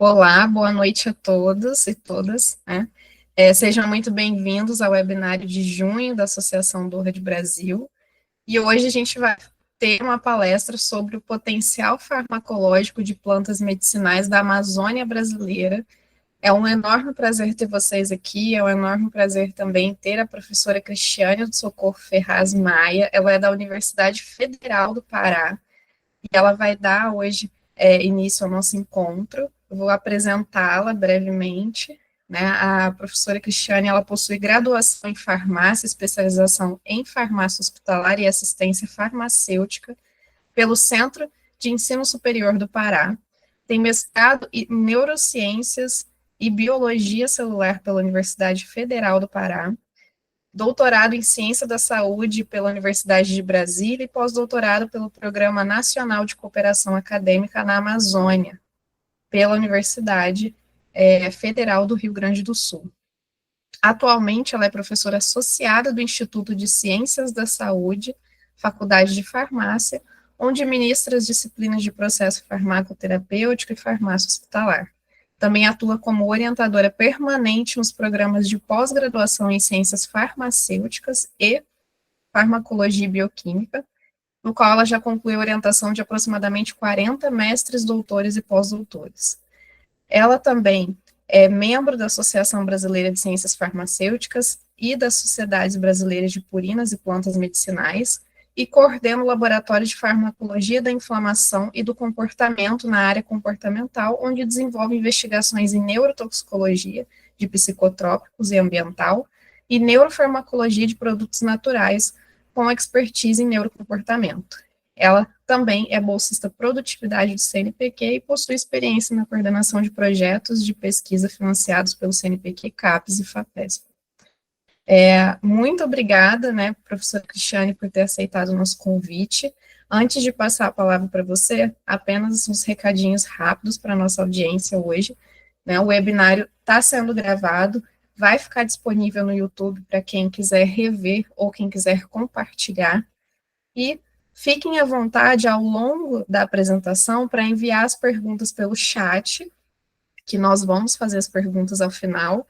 Olá, boa noite a todos e todas, né? Sejam muito bem-vindos ao webinário de junho da Associação do RAD Brasil. E hoje a gente vai ter uma palestra sobre o potencial farmacológico de plantas medicinais da Amazônia brasileira. É um enorme prazer ter vocês aqui, é um enorme prazer também ter a professora Cristiane do Socorro Ferraz Maia. Ela é da Universidade Federal do Pará e ela vai dar hoje início ao nosso encontro. Eu vou apresentá-la brevemente, né? A professora Cristiane, ela possui graduação em farmácia, especialização em farmácia hospitalar e assistência farmacêutica pelo Centro de Ensino Superior do Pará. Tem mestrado em neurociências e biologia celular pela Universidade Federal do Pará, doutorado em Ciência da Saúde pela Universidade de Brasília e pós-doutorado pelo Programa Nacional de Cooperação Acadêmica na Amazônia, pela Universidade Federal do Rio Grande do Sul. Atualmente, ela é professora associada do Instituto de Ciências da Saúde, Faculdade de Farmácia, onde ministra as disciplinas de processo farmacoterapêutico e farmácia hospitalar. Também atua como orientadora permanente nos programas de pós-graduação em ciências farmacêuticas e farmacologia e bioquímica, no qual ela já concluiu orientação de aproximadamente 40 mestres, doutores e pós-doutores. Ela também é membro da Associação Brasileira de Ciências Farmacêuticas e das Sociedades Brasileiras de Purinas e Plantas Medicinais, e coordena o Laboratório de Farmacologia da Inflamação e do Comportamento na área comportamental, onde desenvolve investigações em neurotoxicologia de psicotrópicos e ambiental, e neurofarmacologia de produtos naturais, com expertise em neurocomportamento. Ela também é bolsista produtividade do CNPq e possui experiência na coordenação de projetos de pesquisa financiados pelo CNPq, CAPES e FAPESP. Muito obrigada, né, professora Cristiane, por ter aceitado o nosso convite. Antes de passar a palavra para você, apenas uns recadinhos rápidos para a nossa audiência hoje, né? O webinário está sendo gravado, vai ficar disponível no YouTube para quem quiser rever ou quem quiser compartilhar, e fiquem à vontade ao longo da apresentação para enviar as perguntas pelo chat, que nós vamos fazer as perguntas ao final,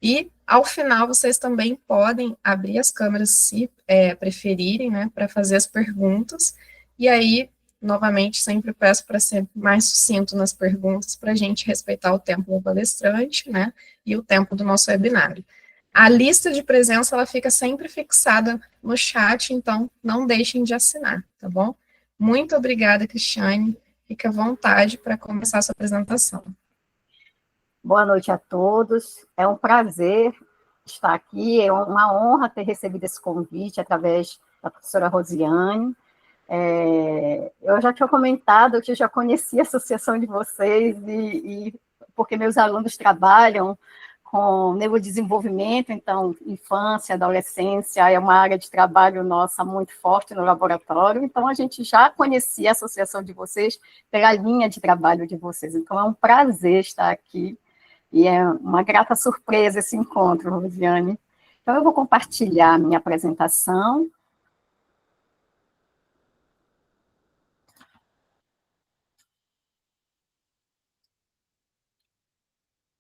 e ao final vocês também podem abrir as câmeras se preferirem, né, para fazer as perguntas, e aí, novamente, sempre peço para ser mais sucinto nas perguntas, para a gente respeitar o tempo do palestrante, né, e o tempo do nosso webinário. A lista de presença, ela fica sempre fixada no chat, então não deixem de assinar, tá bom? Muito obrigada, Cristiane, fique à vontade para começar a sua apresentação. Boa noite a todos, é um prazer estar aqui, é uma honra ter recebido esse convite através da professora Rosiane. Eu já tinha comentado que eu já conhecia a associação de vocês, porque meus alunos trabalham com neurodesenvolvimento, então, infância, adolescência, é uma área de trabalho nossa muito forte no laboratório, então a gente já conhecia a associação de vocês pela linha de trabalho de vocês, então é um prazer estar aqui, e é uma grata surpresa esse encontro, Rosiane. Então eu vou compartilhar a minha apresentação.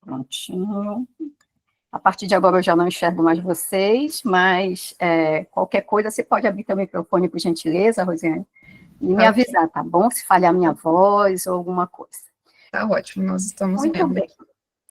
Prontinho. A partir de agora eu já não enxergo mais vocês, mas qualquer coisa, você pode abrir teu microfone, por gentileza, Rosiane, e me avisar, tá bom? Se falhar minha voz ou alguma coisa. Tá ótimo, nós estamos muito vendo. Bem.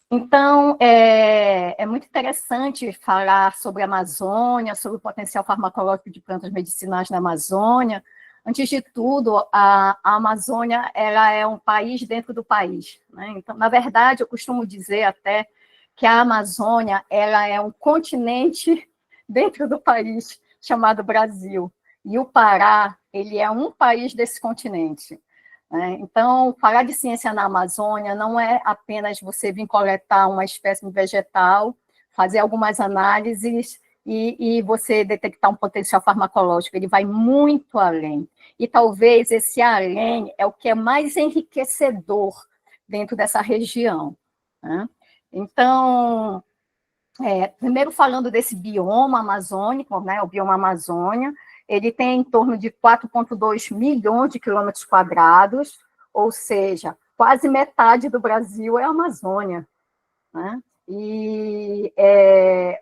Então, é muito interessante falar sobre a Amazônia, sobre o potencial farmacológico de plantas medicinais na Amazônia. Antes de tudo, a Amazônia ela é um país dentro do país, né? Então, na verdade, eu costumo dizer até que a Amazônia ela é um continente dentro do país chamado Brasil, e o Pará ele é um país desse continente. Então, falar de ciência na Amazônia não é apenas você vir coletar uma espécie vegetal, fazer algumas análises e você detectar um potencial farmacológico, ele vai muito além. E talvez esse além é o que é mais enriquecedor dentro dessa região, né? Então, primeiro falando desse bioma amazônico, né, o bioma Amazônia, ele tem em torno de 4,2 milhões de quilômetros quadrados, ou seja, quase metade do Brasil é a Amazônia, né? E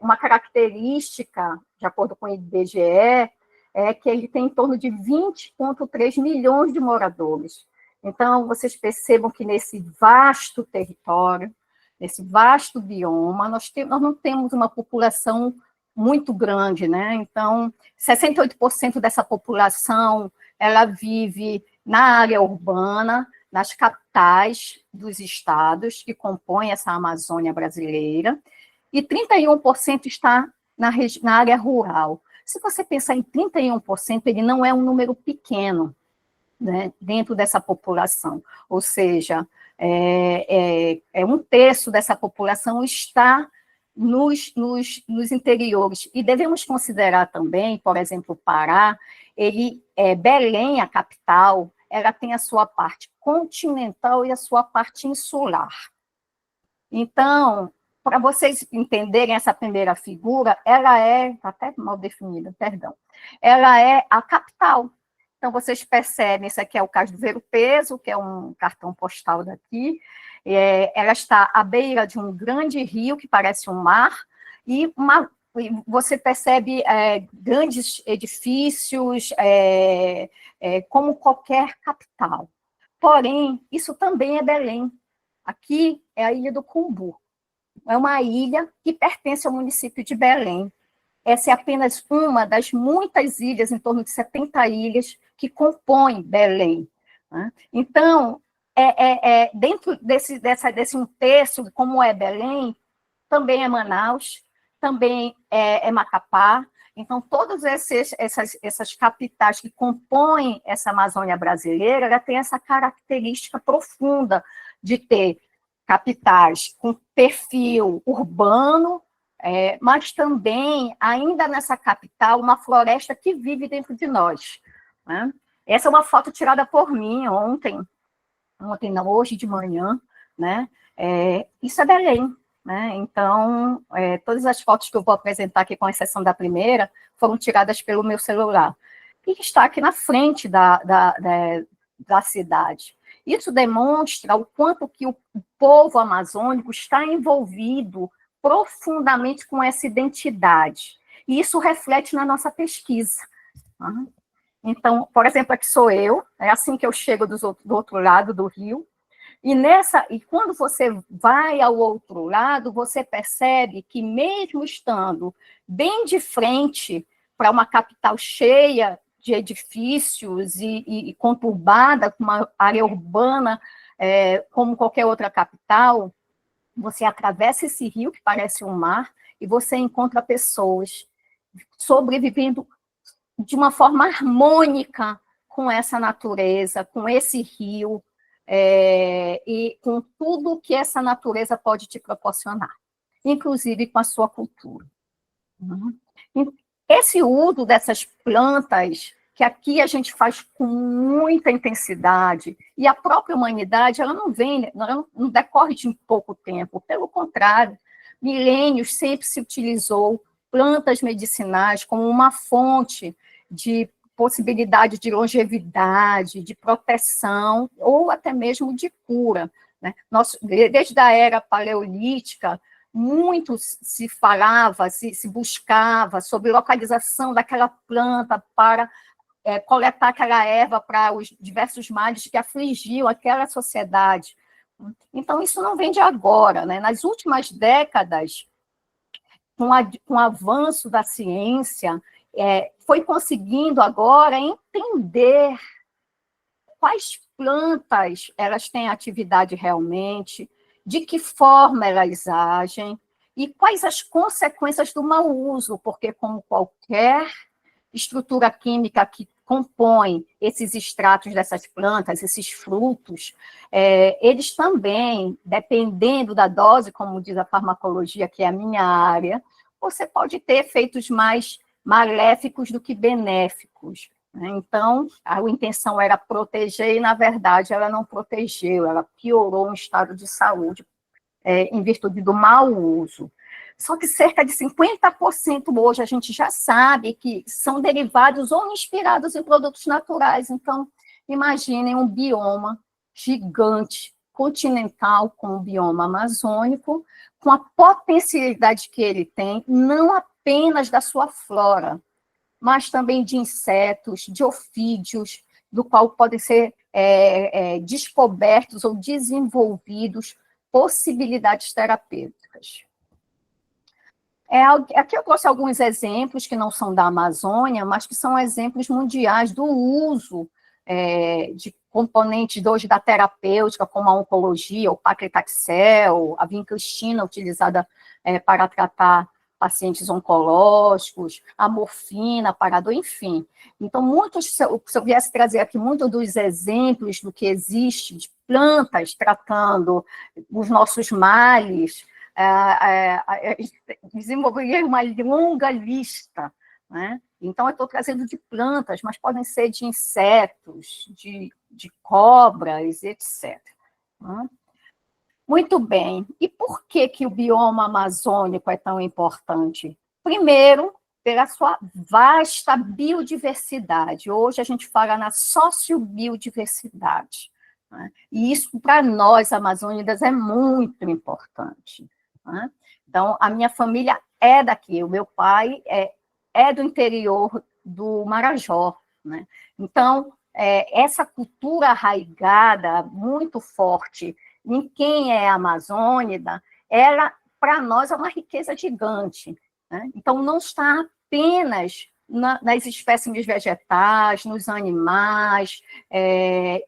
uma característica, de acordo com o IBGE, é que ele tem em torno de 20,3 milhões de moradores. Então, vocês percebam que nesse vasto território, nesse vasto bioma, nós não temos uma população muito grande, né? Então, 68% dessa população, ela vive na área urbana, nas capitais dos estados que compõem essa Amazônia brasileira, e 31% está na área rural. Se você pensar em 31%, ele não é um número pequeno, né, dentro dessa população, ou seja, um terço dessa população está nos interiores, e devemos considerar também, por exemplo, o Pará, Belém, a capital, ela tem a sua parte continental e a sua parte insular. Então, para vocês entenderem essa primeira figura, ela está até mal definida, perdão, ela é a capital. Então, vocês percebem, esse aqui é o caso do Ver-o-Peso, que é um cartão postal daqui, ela está à beira de um grande rio, que parece um mar, e você percebe grandes edifícios, como qualquer capital. Porém, isso também é Belém. Aqui é a Ilha do Cumbu. É uma ilha que pertence ao município de Belém. Essa é apenas uma das muitas ilhas, em torno de 70 ilhas, que compõem Belém, né? Então, dentro desse um terço, como é Belém, também é Manaus, também é Macapá. Então, todas essas capitais que compõem essa Amazônia brasileira, ela tem essa característica profunda de ter capitais com perfil urbano, mas também, ainda nessa capital, uma floresta que vive dentro de nós, né? Essa é uma foto tirada por mim não, hoje de manhã, né? Isso é Belém, né? Então, todas as fotos que eu vou apresentar aqui, com exceção da primeira, foram tiradas pelo meu celular, e está aqui na frente da cidade. Isso demonstra o quanto que o povo amazônico está envolvido profundamente com essa identidade, e isso reflete na nossa pesquisa. Tá? Então, por exemplo, aqui sou eu, é assim que eu chego do outro lado do rio, e quando você vai ao outro lado, você percebe que, mesmo estando bem de frente para uma capital cheia de edifícios e conturbada, com uma área urbana, como qualquer outra capital, você atravessa esse rio, que parece um mar, e você encontra pessoas sobrevivendo de uma forma harmônica com essa natureza, com esse rio, e com tudo que essa natureza pode te proporcionar, inclusive com a sua cultura. Esse uso dessas plantas, que aqui a gente faz com muita intensidade, e a própria humanidade, ela não decorre de pouco tempo, pelo contrário, milênios sempre se utilizou plantas medicinais como uma fonte de possibilidade de longevidade, de proteção, ou até mesmo de cura, né? Desde a era paleolítica, muito se falava, se buscava sobre localização daquela planta para coletar aquela erva para os diversos males que afligiam aquela sociedade. Então, isso não vem de agora, né? Nas últimas décadas, com o avanço da ciência, foi conseguindo agora entender quais plantas elas têm atividade realmente, de que forma elas agem e quais as consequências do mau uso, porque, como qualquer estrutura química que compõe esses extratos dessas plantas, esses frutos, eles também, dependendo da dose, como diz a farmacologia, que é a minha área, você pode ter efeitos mais maléficos do que benéficos. Então, a intenção era proteger, e, na verdade, ela não protegeu, ela piorou o estado de saúde, em virtude do mau uso. Só que cerca de 50% hoje a gente já sabe que são derivados ou inspirados em produtos naturais. Então, imaginem um bioma gigante continental com o bioma amazônico, com a potencialidade que ele tem, não apenas da sua flora, mas também de insetos, de ofídeos, do qual podem ser descobertos ou desenvolvidos possibilidades terapêuticas. Aqui eu trouxe alguns exemplos que não são da Amazônia, mas que são exemplos mundiais do uso de componentes de hoje da terapêutica, como a oncologia, o paclitaxel, a vincristina utilizada para tratar pacientes oncológicos, a morfina para a dor, enfim. Então, se eu viesse trazer aqui muitos dos exemplos do que existe de plantas tratando os nossos males, desenvolveria uma longa lista, né? Então, eu estou trazendo de plantas, mas podem ser de insetos, de cobras, etc. Muito bem. E por que o bioma amazônico é tão importante? Primeiro, pela sua vasta biodiversidade. Hoje a gente fala na sociobiodiversidade, né? E isso, para nós, amazônicas, é muito importante, né? Então, a minha família é daqui, o meu pai é do interior do Marajó, né? Então, essa cultura arraigada, muito forte, em quem é amazônida, para nós, é uma riqueza gigante, né? Então, não está apenas nas espécies vegetais, nos animais,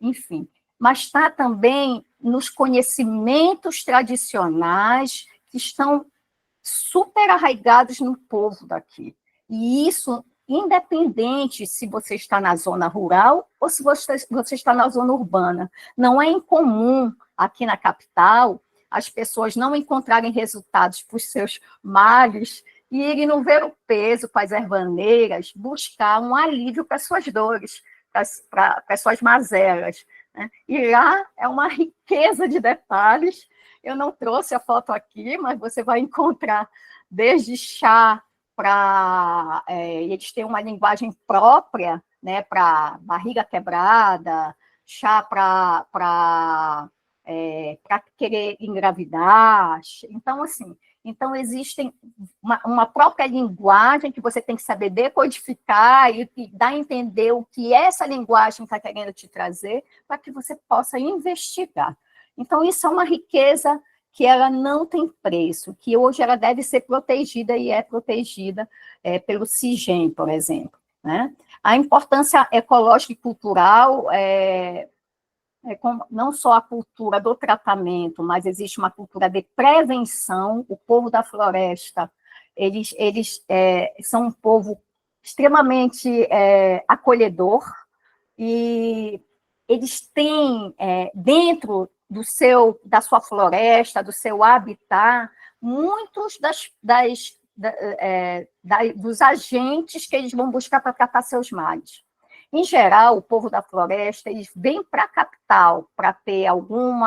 enfim, mas está também nos conhecimentos tradicionais que estão super arraigados no povo daqui. E isso, independente se você está na zona rural ou se você está na zona urbana. Não é incomum, aqui na capital, as pessoas não encontrarem resultados para os seus males e irem no ver o peso com as ervaneiras, buscar um alívio para suas dores, para suas mazelas, né? E lá é uma riqueza de detalhes. Eu não trouxe a foto aqui, mas você vai encontrar desde chá para... eles têm uma linguagem própria, né, para barriga quebrada, chá para querer engravidar. Então, assim, existem uma própria linguagem que você tem que saber decodificar e dar a entender o que essa linguagem está querendo te trazer para que você possa investigar. Então, isso é uma riqueza que ela não tem preço, que hoje ela deve ser protegida e é protegida pelo CIGEM, por exemplo, né? A importância ecológica e cultural não só a cultura do tratamento, mas existe uma cultura de prevenção. O povo da floresta, eles são um povo extremamente acolhedor, e eles têm dentro da sua floresta, do seu habitat, muitos dos agentes que eles vão buscar para tratar seus males. Em geral, o povo da floresta, eles vêm para a capital para ter algum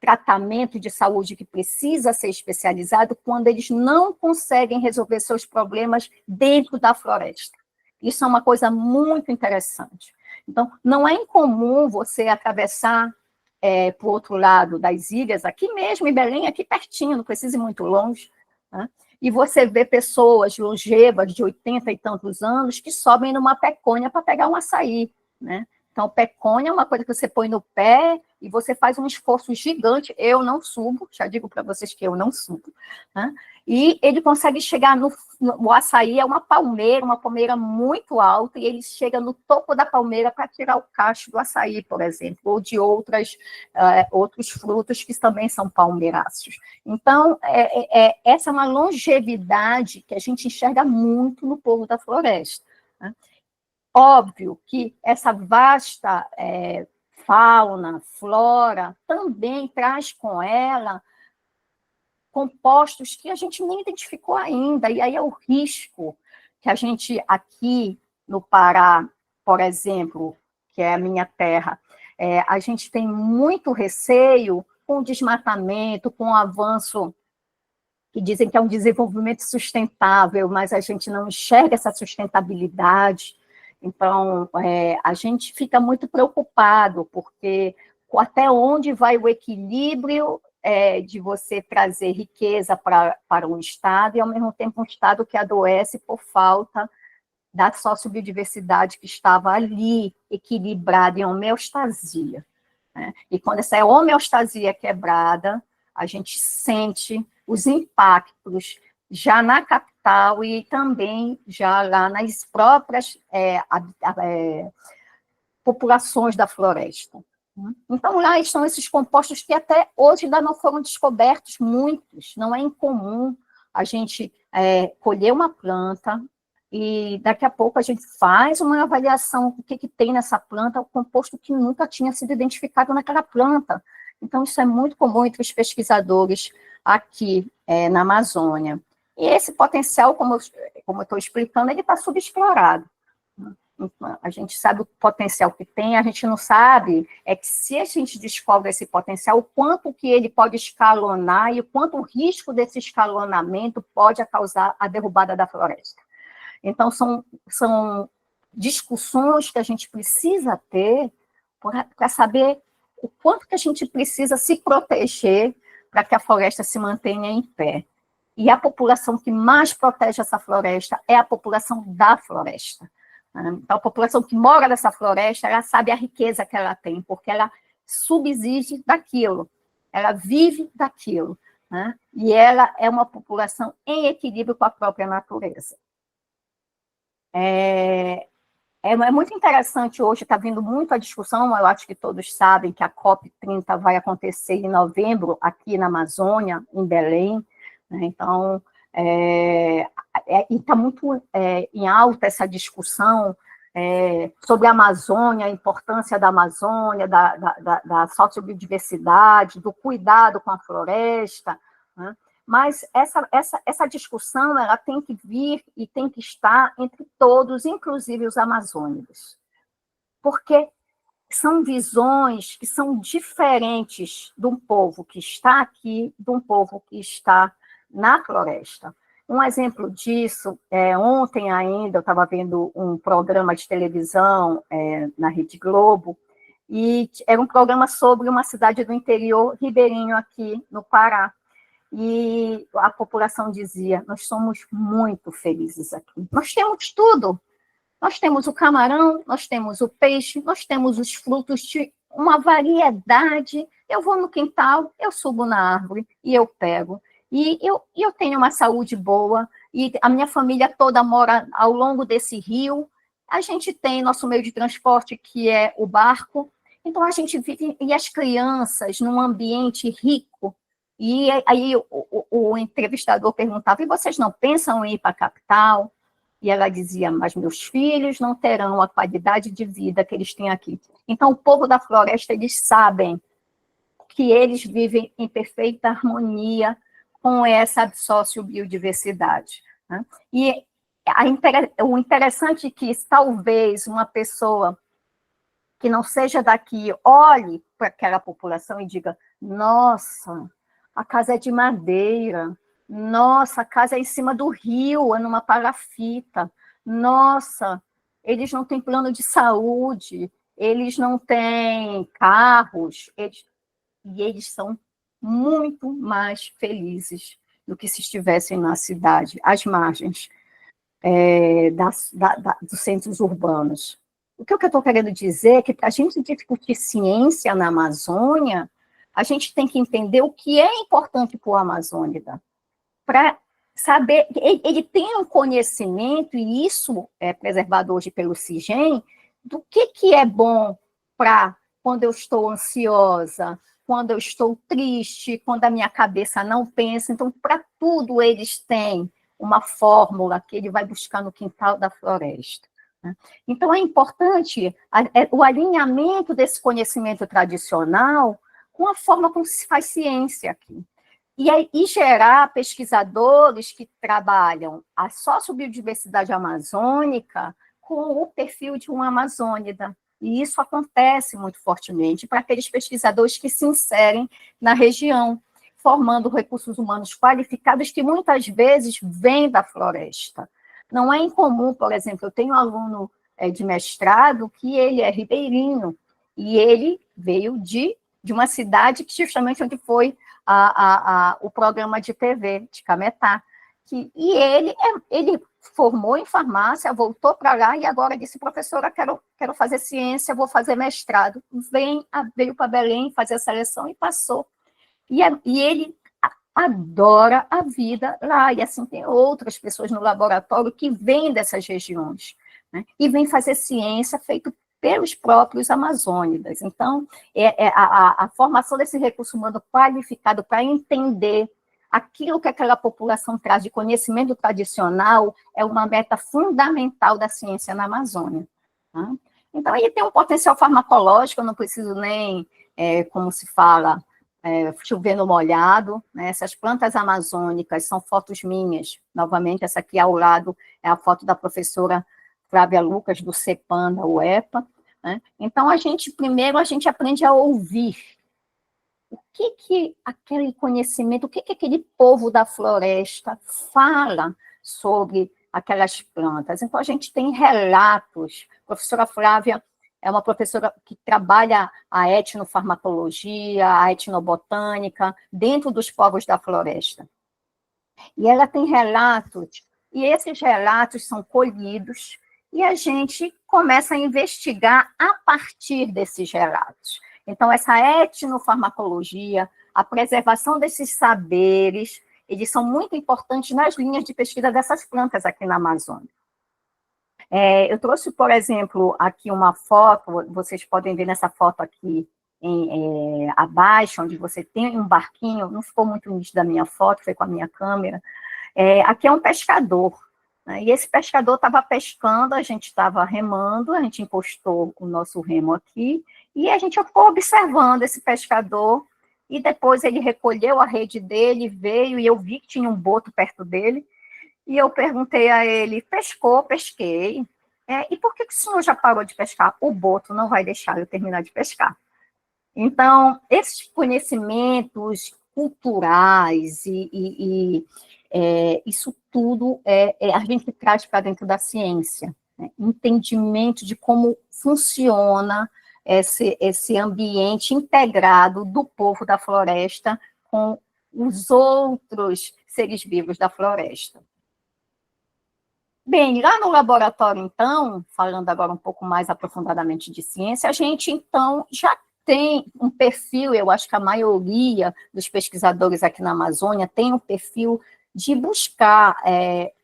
tratamento de saúde que precisa ser especializado quando eles não conseguem resolver seus problemas dentro da floresta. Isso é uma coisa muito interessante. Então, não é incomum você atravessar para o outro lado das ilhas, aqui mesmo em Belém, aqui pertinho, não precisa ir muito longe, né? E você vê pessoas longevas de 80 e tantos anos que sobem numa pecônia para pegar um açaí, né? Então, pecônia é uma coisa que você põe no pé e você faz um esforço gigante. Eu não subo, já digo para vocês que eu não subo, né? E ele consegue chegar o açaí é uma palmeira muito alta, e ele chega no topo da palmeira para tirar o cacho do açaí, por exemplo, ou de outros frutos que também são palmeiráceos. Então, essa é uma longevidade que a gente enxerga muito no povo da floresta, né? Óbvio que essa vasta fauna, flora, também traz com ela compostos que a gente nem identificou ainda, e aí é o risco que a gente aqui no Pará, por exemplo, que é a minha terra, a gente tem muito receio com o desmatamento, com o avanço, que dizem que é um desenvolvimento sustentável, mas a gente não enxerga essa sustentabilidade. Então, a gente fica muito preocupado, porque até onde vai o equilíbrio de você trazer riqueza para um Estado, e, ao mesmo tempo, um Estado que adoece por falta da sociobiodiversidade que estava ali, equilibrada em homeostasia, né? E quando essa homeostasia é quebrada, a gente sente os impactos já na capital e também já lá nas próprias populações da floresta. Então, lá estão esses compostos que até hoje ainda não foram descobertos, muitos. Não é incomum a gente colher uma planta e daqui a pouco a gente faz uma avaliação do que tem nessa planta, o composto que nunca tinha sido identificado naquela planta. Então, isso é muito comum entre os pesquisadores aqui na Amazônia. E esse potencial, como eu estou explicando, ele está subexplorado. A gente sabe o potencial que tem, a gente não sabe que se a gente descobre esse potencial, o quanto que ele pode escalonar e o quanto o risco desse escalonamento pode causar a derrubada da floresta. Então, são discussões que a gente precisa ter para saber o quanto que a gente precisa se proteger para que a floresta se mantenha em pé. E a população que mais protege essa floresta é a população da floresta. Então, a população que mora nessa floresta, ela sabe a riqueza que ela tem, porque ela subsiste daquilo, ela vive daquilo, né? E ela é uma população em equilíbrio com a própria natureza. É muito interessante hoje, está vindo muito a discussão, eu acho que todos sabem que a COP30 vai acontecer em novembro, aqui na Amazônia, em Belém, né? Então, está muito em alta essa discussão sobre a Amazônia, a importância da Amazônia, da sociobiodiversidade, do cuidado com a floresta, né? Mas essa discussão ela tem que vir e tem que estar entre todos, inclusive os amazônicos, porque são visões que são diferentes de um povo que está aqui, de um povo que está na floresta. Um exemplo disso, ontem ainda eu estava vendo um programa de televisão na Rede Globo, e era um programa sobre uma cidade do interior ribeirinho aqui no Pará. E a população dizia, nós somos muito felizes aqui. Nós temos tudo. Nós temos o camarão, nós temos o peixe, nós temos os frutos de uma variedade. Eu vou no quintal, eu subo na árvore e eu pego. E eu tenho uma saúde boa, e a minha família toda mora ao longo desse rio. A gente tem nosso meio de transporte, que é o barco. Então, a gente vive, e as crianças, num ambiente rico. E aí o entrevistador perguntava, e vocês não pensam em ir para a capital? E ela dizia, mas meus filhos não terão a qualidade de vida que eles têm aqui. Então, o povo da floresta, eles sabem que eles vivem em perfeita harmonia com essa sociobiodiversidade, né? E o interessante é que talvez uma pessoa que não seja daqui olhe para aquela população e diga, nossa, a casa é de madeira, nossa, a casa é em cima do rio, é numa palafita, nossa, eles não têm plano de saúde, eles não têm carros, e eles são muito mais felizes do que se estivessem na cidade, às margens dos centros urbanos. O que eu estou querendo dizer é que, para a gente discutir ciência na Amazônia, a gente tem que entender o que é importante para o amazônida, para saber, ele tem um conhecimento, e isso é preservado hoje pelo CIGEM, do que é bom para quando eu estou ansiosa, quando eu estou triste, quando a minha cabeça não pensa. Então, para tudo eles têm uma fórmula que ele vai buscar no quintal da floresta. Então, é importante o alinhamento desse conhecimento tradicional com a forma como se faz ciência aqui. E gerar pesquisadores que trabalham a sociobiodiversidade amazônica com o perfil de um amazônida. E isso acontece muito fortemente para aqueles pesquisadores que se inserem na região, formando recursos humanos qualificados que muitas vezes vêm da floresta. Não é incomum, por exemplo, eu tenho um aluno de mestrado que ele é ribeirinho, E ele veio de uma cidade que justamente onde foi o programa de TV de Cametá. E ele formou em farmácia, voltou para lá e agora disse, professora, quero fazer ciência, vou fazer mestrado. Veio para Belém fazer a seleção e passou. E ele adora a vida lá, e assim tem outras pessoas no laboratório que vêm dessas regiões, né, e vêm fazer ciência feito pelos próprios amazônidas. Então, a formação desse recurso humano qualificado para entender aquilo que aquela população traz de conhecimento tradicional é uma meta fundamental da ciência na Amazônia. Tá? Então, ele tem um potencial farmacológico, eu não preciso nem, como se fala, chover no molhado, né? Essas plantas amazônicas são fotos minhas, novamente, essa aqui ao lado é a foto da professora Flávia Lucas, do CEPAN, da UEPA, né? Então, primeiro a gente aprende a ouvir o que aquele conhecimento, o que aquele povo da floresta fala sobre aquelas plantas. Então, a gente tem relatos, a professora Flávia é uma professora que trabalha a etnofarmacologia, a etnobotânica, dentro dos povos da floresta. E ela tem relatos, e esses relatos são colhidos, e a gente começa a investigar a partir desses relatos. Então, essa etnofarmacologia, a preservação desses saberes, eles são muito importantes nas linhas de pesquisa dessas plantas aqui na Amazônia. Eu trouxe, por exemplo, aqui uma foto, vocês podem ver nessa foto aqui abaixo, onde você tem um barquinho, não ficou muito nítido a minha foto, foi com a minha câmera. Aqui é um pescador, né, e esse pescador estava pescando, a gente estava remando, a gente encostou o nosso remo aqui, e a gente ficou observando esse pescador, e depois ele recolheu a rede dele, veio, e eu vi que tinha um boto perto dele, e eu perguntei a ele, pescou? Pesquei. E por que o senhor já parou de pescar? O boto não vai deixar eu terminar de pescar. Então, esses conhecimentos culturais isso tudo a gente traz para dentro da ciência, né? Entendimento de como funciona esse ambiente integrado do povo da floresta com os outros seres vivos da floresta. Bem, lá no laboratório, então, falando agora um pouco mais aprofundadamente de ciência, a gente, então, já tem um perfil, eu acho que a maioria dos pesquisadores aqui na Amazônia tem um perfil de buscar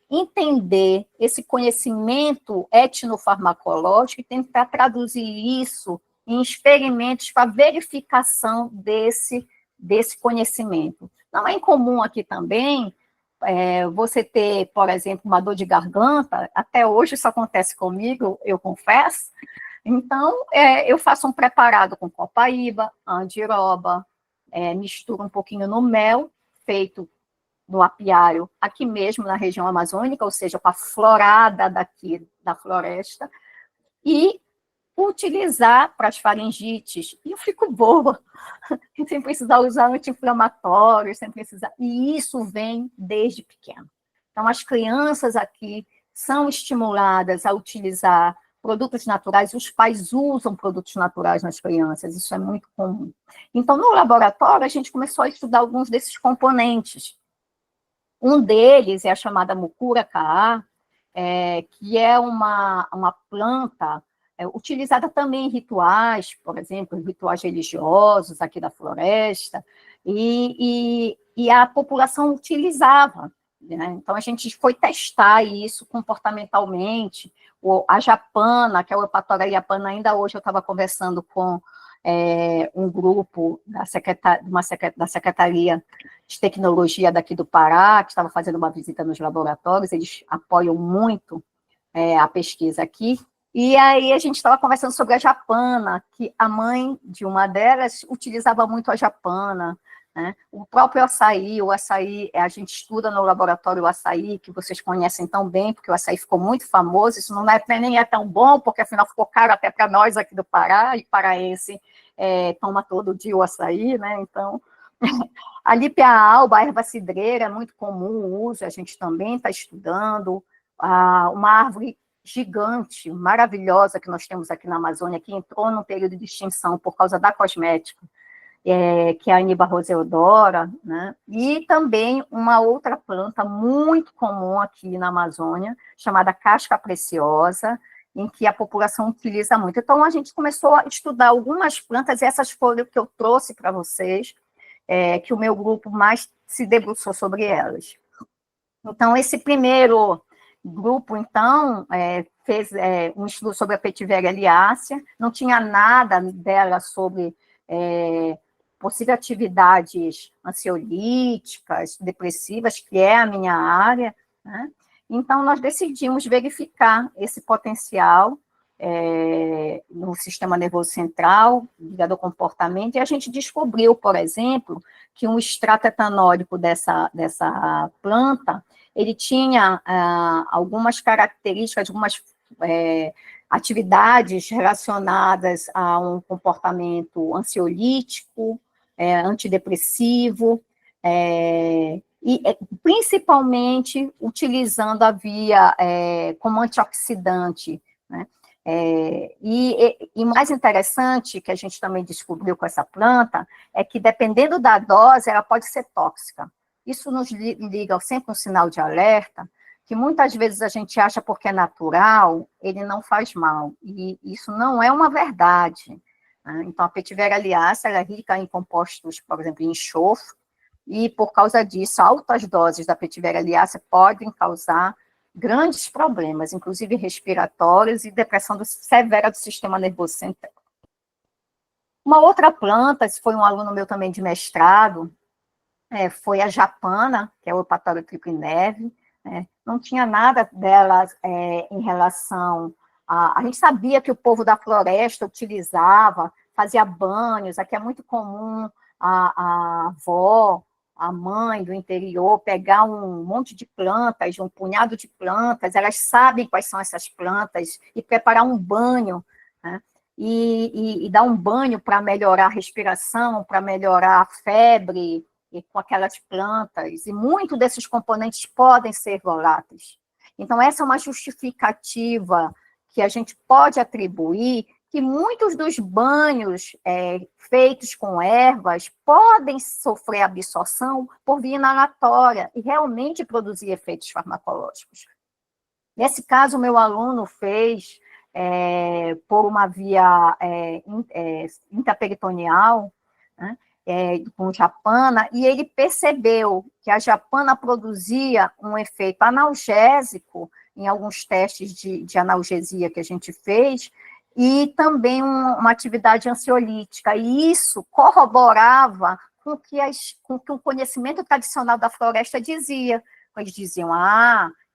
entender esse conhecimento etnofarmacológico e tentar traduzir isso em experimentos para verificação desse conhecimento. Não é incomum aqui também você ter, por exemplo, uma dor de garganta, até hoje isso acontece comigo, eu confesso. Então, eu faço um preparado com copaíba, andiroba, misturo um pouquinho no mel, feito no apiário, aqui mesmo na região amazônica, ou seja, com a florada daqui da floresta, e utilizar para as faringites, e eu fico boa, sem precisar usar anti-inflamatórios, sem precisar, e isso vem desde pequeno. Então, as crianças aqui são estimuladas a utilizar produtos naturais, os pais usam produtos naturais nas crianças, isso é muito comum. Então, no laboratório, a gente começou a estudar alguns desses componentes. Um deles é a chamada mucura-caá, que é uma planta utilizada também em rituais, por exemplo, em rituais religiosos aqui da floresta, e a população utilizava, né? Então, a gente foi testar isso comportamentalmente. A japana, que é o Eupatora iapana, ainda hoje eu estava conversando com um grupo da Secretaria de Tecnologia daqui do Pará, que estava fazendo uma visita nos laboratórios, eles apoiam muito a pesquisa aqui, e aí a gente estava conversando sobre a japana, que a mãe de uma delas utilizava muito a japana, né? O próprio açaí, a gente estuda no laboratório o açaí, que vocês conhecem tão bem, porque o açaí ficou muito famoso, isso não nem é tão bom, porque afinal ficou caro até para nós aqui do Pará, e paraense toma todo dia o açaí, né? Então, a lípia-alba, a erva cidreira, é muito comum o uso, a gente também está estudando, uma árvore gigante, maravilhosa que nós temos aqui na Amazônia, que entrou num período de extinção por causa da cosmética, que é a Aniba roseodora, né? E também uma outra planta muito comum aqui na Amazônia, chamada casca preciosa, em que a população utiliza muito. Então, a gente começou a estudar algumas plantas, e essas foram que eu trouxe para vocês, que o meu grupo mais se debruçou sobre elas. Então, esse primeiro grupo, então, fez um estudo sobre a Petiveria liácea, não tinha nada dela sobre possíveis atividades ansiolíticas, depressivas, que é a minha área, né? Então, nós decidimos verificar esse potencial no sistema nervoso central, ligado ao comportamento, e a gente descobriu, por exemplo, que um extrato etanólico dessa planta, ele tinha algumas características, algumas atividades relacionadas a um comportamento ansiolítico, antidepressivo, e principalmente utilizando a via como antioxidante, né? E mais interessante, que a gente também descobriu com essa planta, é que dependendo da dose, ela pode ser tóxica. Isso nos liga sempre um sinal de alerta, que muitas vezes a gente acha porque é natural, ele não faz mal, e isso não é uma verdade, né? Então, a Petiveria liácea, ela é rica em compostos, por exemplo, em enxofre, e por causa disso, altas doses da Petiveria liácea podem causar grandes problemas, inclusive respiratórios e depressão severa do sistema nervoso central. Uma outra planta, esse foi um aluno meu também de mestrado, foi a japana, que é o Eupatória trichineve, não tinha nada dela em relação a gente sabia que o povo da floresta utilizava, fazia banhos, aqui é muito comum a avó, a mãe do interior, pegar um monte de plantas, um punhado de plantas, elas sabem quais são essas plantas, e preparar um banho, né? E dar um banho para melhorar a respiração, para melhorar a febre, e com aquelas plantas, e muitos desses componentes podem ser voláteis. Então, essa é uma justificativa que a gente pode atribuir, que muitos dos banhos feitos com ervas podem sofrer absorção por via inalatória e realmente produzir efeitos farmacológicos. Nesse caso, o meu aluno fez por uma via intraperitoneal, né, com japana, e ele percebeu que a japana produzia um efeito analgésico em alguns testes de analgesia que a gente fez, e também uma atividade ansiolítica, e isso corroborava com o que o conhecimento tradicional da floresta dizia. Eles diziam,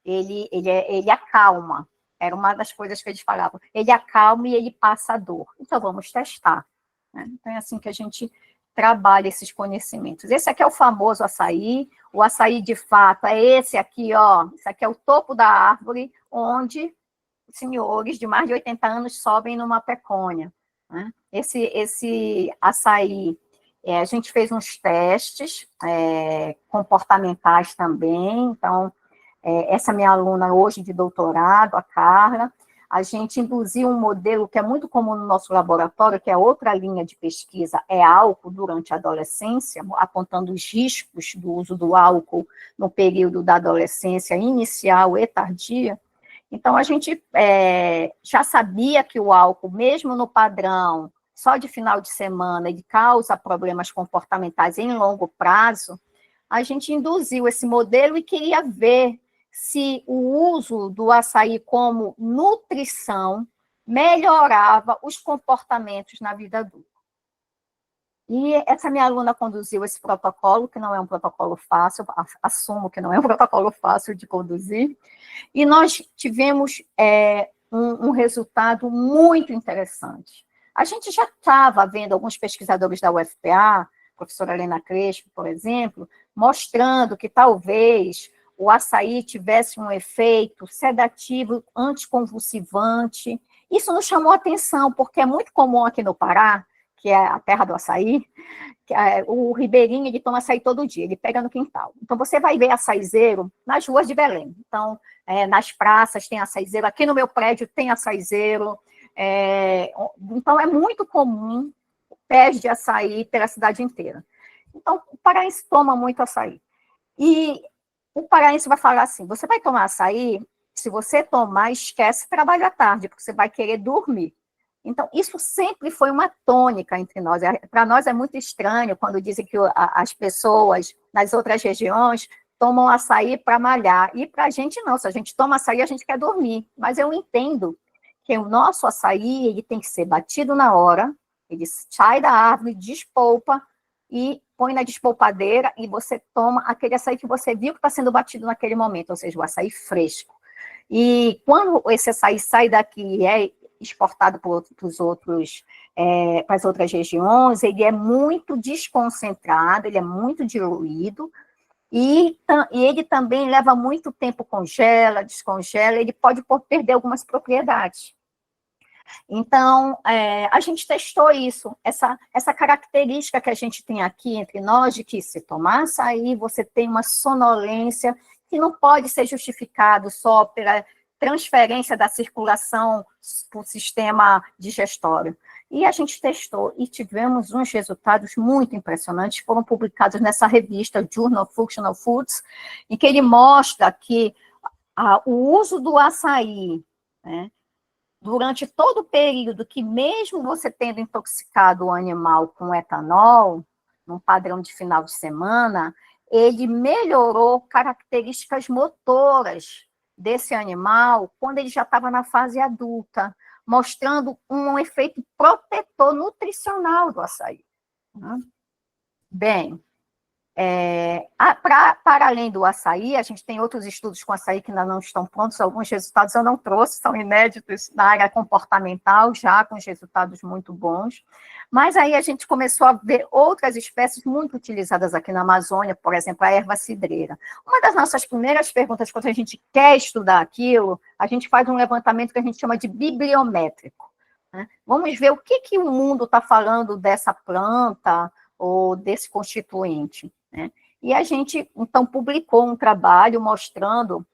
ele acalma, era uma das coisas que eles falavam, ele acalma e ele passa a dor, então vamos testar, né? Então é assim que a gente trabalha esses conhecimentos. Esse aqui é o famoso açaí, o açaí de fato é esse aqui, ó, esse aqui é o topo da árvore, onde senhores de mais de 80 anos sobem numa pecônia, né? Esse açaí, a gente fez uns testes comportamentais também, então, essa minha aluna hoje de doutorado, a Carla, a gente induziu um modelo que é muito comum no nosso laboratório, que é outra linha de pesquisa, é álcool durante a adolescência, apontando os riscos do uso do álcool no período da adolescência inicial e tardia. Então, a gente já sabia que o álcool, mesmo no padrão, só de final de semana, ele causa problemas comportamentais em longo prazo. A gente induziu esse modelo e queria ver se o uso do açaí como nutrição melhorava os comportamentos na vida adulta. E essa minha aluna conduziu esse protocolo, que não é um protocolo fácil, assumo que não é um protocolo fácil de conduzir, e nós tivemos um resultado muito interessante. A gente já estava vendo alguns pesquisadores da UFPA, a professora Helena Crespo, por exemplo, mostrando que talvez o açaí tivesse um efeito sedativo, anticonvulsivante. Isso nos chamou a atenção, porque é muito comum aqui no Pará que é a terra do açaí, o ribeirinho, ele toma açaí todo dia, ele pega no quintal. Então, você vai ver açaizeiro nas ruas de Belém. Então, nas praças tem açaizeiro, aqui no meu prédio tem açaizeiro. Então, é muito comum pés de açaí pela cidade inteira. Então, o paraense toma muito açaí. E o paraense vai falar assim, você vai tomar açaí, se você tomar, esquece trabalho à tarde, porque você vai querer dormir. Então, isso sempre foi uma tônica entre nós. Para nós é muito estranho quando dizem que as pessoas nas outras regiões tomam açaí para malhar. E para a gente não, se a gente toma açaí, a gente quer dormir. Mas eu entendo que o nosso açaí ele tem que ser batido na hora, ele sai da árvore, despolpa e põe na despolpadeira e você toma aquele açaí que você viu que está sendo batido naquele momento, ou seja, o açaí fresco. E quando esse açaí sai daqui e é exportado para as outras regiões, ele é muito desconcentrado, ele é muito diluído, e ele também leva muito tempo, congela, descongela, ele pode perder algumas propriedades. Então, a gente testou isso, essa característica que a gente tem aqui entre nós, de que se tomar açaí, você tem uma sonolência que não pode ser justificado só pela transferência da circulação para o sistema digestório. E a gente testou e tivemos uns resultados muito impressionantes, foram publicados nessa revista, Journal of Functional Foods, em que ele mostra que o uso do açaí, né, durante todo o período que mesmo você tendo intoxicado o animal com etanol, num padrão de final de semana, ele melhorou características motoras desse animal quando ele já estava na fase adulta, mostrando um efeito protetor nutricional do açaí. Bem, para além do açaí, a gente tem outros estudos com açaí que ainda não estão prontos, alguns resultados eu não trouxe, são inéditos na área comportamental, já com resultados muito bons, mas aí a gente começou a ver outras espécies muito utilizadas aqui na Amazônia, por exemplo, a erva cidreira. Uma das nossas primeiras perguntas, quando a gente quer estudar aquilo, a gente faz um levantamento que a gente chama de bibliométrico, né? Vamos ver o que o mundo está falando dessa planta ou desse constituinte, né? E a gente, então, publicou um trabalho mostrando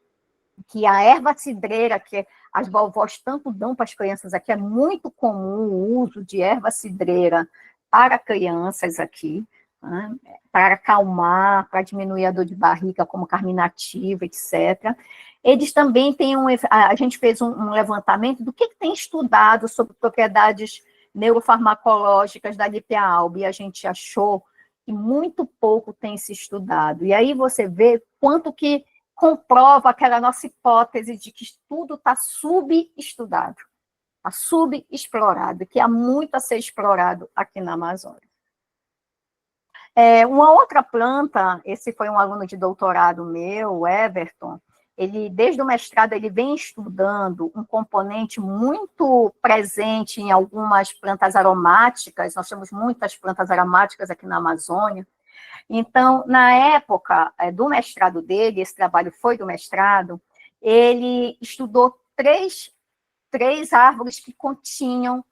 que a erva cidreira, que as vovós tanto dão para as crianças aqui, é muito comum o uso de erva cidreira para crianças aqui, né? Para acalmar, para diminuir a dor de barriga, como carminativa, etc. Eles também têm a gente fez um levantamento do que tem estudado sobre propriedades neurofarmacológicas da Lipialba, e a gente achou que muito pouco tem se estudado. E aí você vê quanto que comprova aquela nossa hipótese de que tudo está subestudado, está subexplorado, que há muito a ser explorado aqui na Amazônia. Uma outra planta, esse foi um aluno de doutorado meu, o Everton, ele, desde o mestrado, ele vem estudando um componente muito presente em algumas plantas aromáticas, nós temos muitas plantas aromáticas aqui na Amazônia. Então, na época do mestrado dele, esse trabalho foi do mestrado, ele estudou três árvores que continham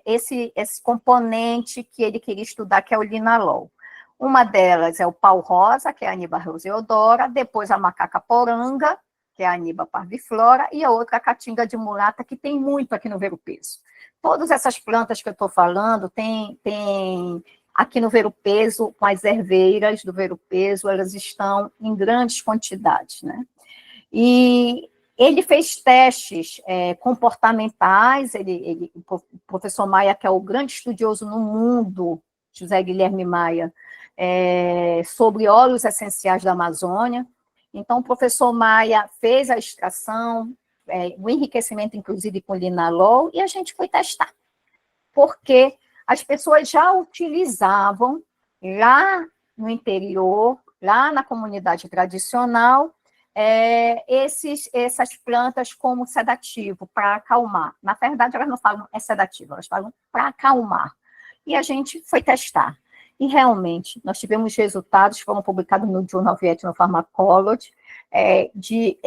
esse componente que ele queria estudar, que é o linalol. Uma delas é o pau-rosa, que é a Aniba roseodora, depois a macaca-poranga, que é a Aniba parviflora, e a outra a caatinga de mulata, que tem muito aqui no Ver-o-Peso. Todas essas plantas que eu estou falando, tem aqui no Ver-o-Peso, com as erveiras do Ver-o-Peso, elas estão em grandes quantidades, né? E ele fez testes comportamentais, o professor Maia, que é o grande estudioso no mundo, José Guilherme Maia, sobre óleos essenciais da Amazônia. Então, o professor Maia fez a extração, o enriquecimento, inclusive, com linalol, e a gente foi testar. Porque as pessoas já utilizavam lá no interior, lá na comunidade tradicional, essas plantas como sedativo, para acalmar. Na verdade, elas não falam sedativo, elas falam para acalmar. E a gente foi testar. E, realmente, nós tivemos resultados, foram publicados no Journal of Ethnopharmacology, de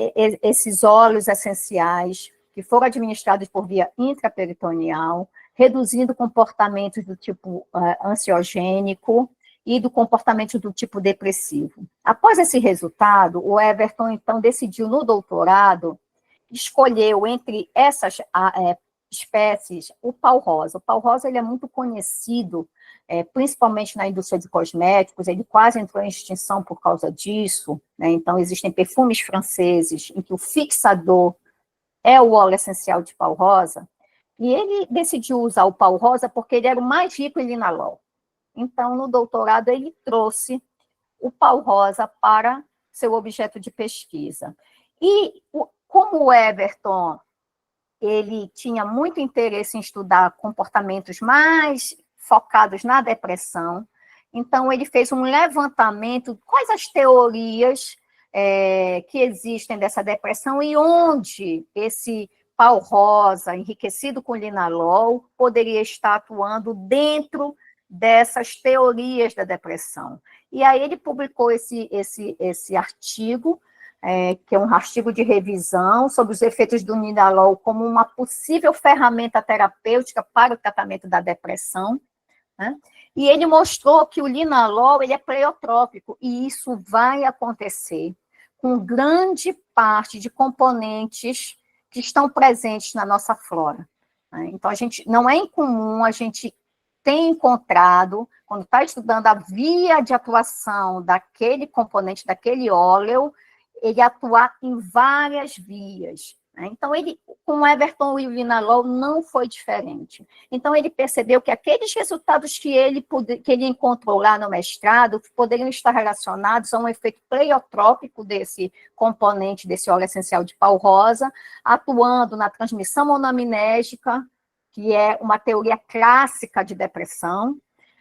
esses óleos essenciais que foram administrados por via intraperitoneal, reduzindo comportamentos do tipo ansiogênico e do comportamento do tipo depressivo. Após esse resultado, o Everton, então, decidiu, no doutorado, escolheu entre essas espécies o pau-rosa. O pau-rosa ele é muito conhecido, principalmente na indústria de cosméticos, ele quase entrou em extinção por causa disso, né? Então, existem perfumes franceses em que o fixador é o óleo essencial de pau-rosa, e ele decidiu usar o pau-rosa porque ele era o mais rico em linalol. Então, no doutorado, ele trouxe o pau-rosa para seu objeto de pesquisa. E, como o Everton, ele tinha muito interesse em estudar comportamentos mais focados na depressão, então ele fez um levantamento, quais as teorias que existem dessa depressão e onde esse pau-rosa, enriquecido com linalol, poderia estar atuando dentro dessas teorias da depressão. E aí ele publicou esse artigo, que é um artigo de revisão sobre os efeitos do linalol como uma possível ferramenta terapêutica para o tratamento da depressão, né? E ele mostrou que o linalol ele é pleiotrópico, e isso vai acontecer com grande parte de componentes que estão presentes na nossa flora, né? Então, não é incomum a gente tem encontrado, quando está estudando a via de atuação daquele componente, daquele óleo, ele atuar em várias vias, né? Então, com o Everton e o linalol não foi diferente. Então, ele percebeu que aqueles resultados que ele encontrou lá no mestrado poderiam estar relacionados a um efeito pleiotrópico desse componente, desse óleo essencial de pau-rosa, atuando na transmissão monoamnésica, que é uma teoria clássica de depressão,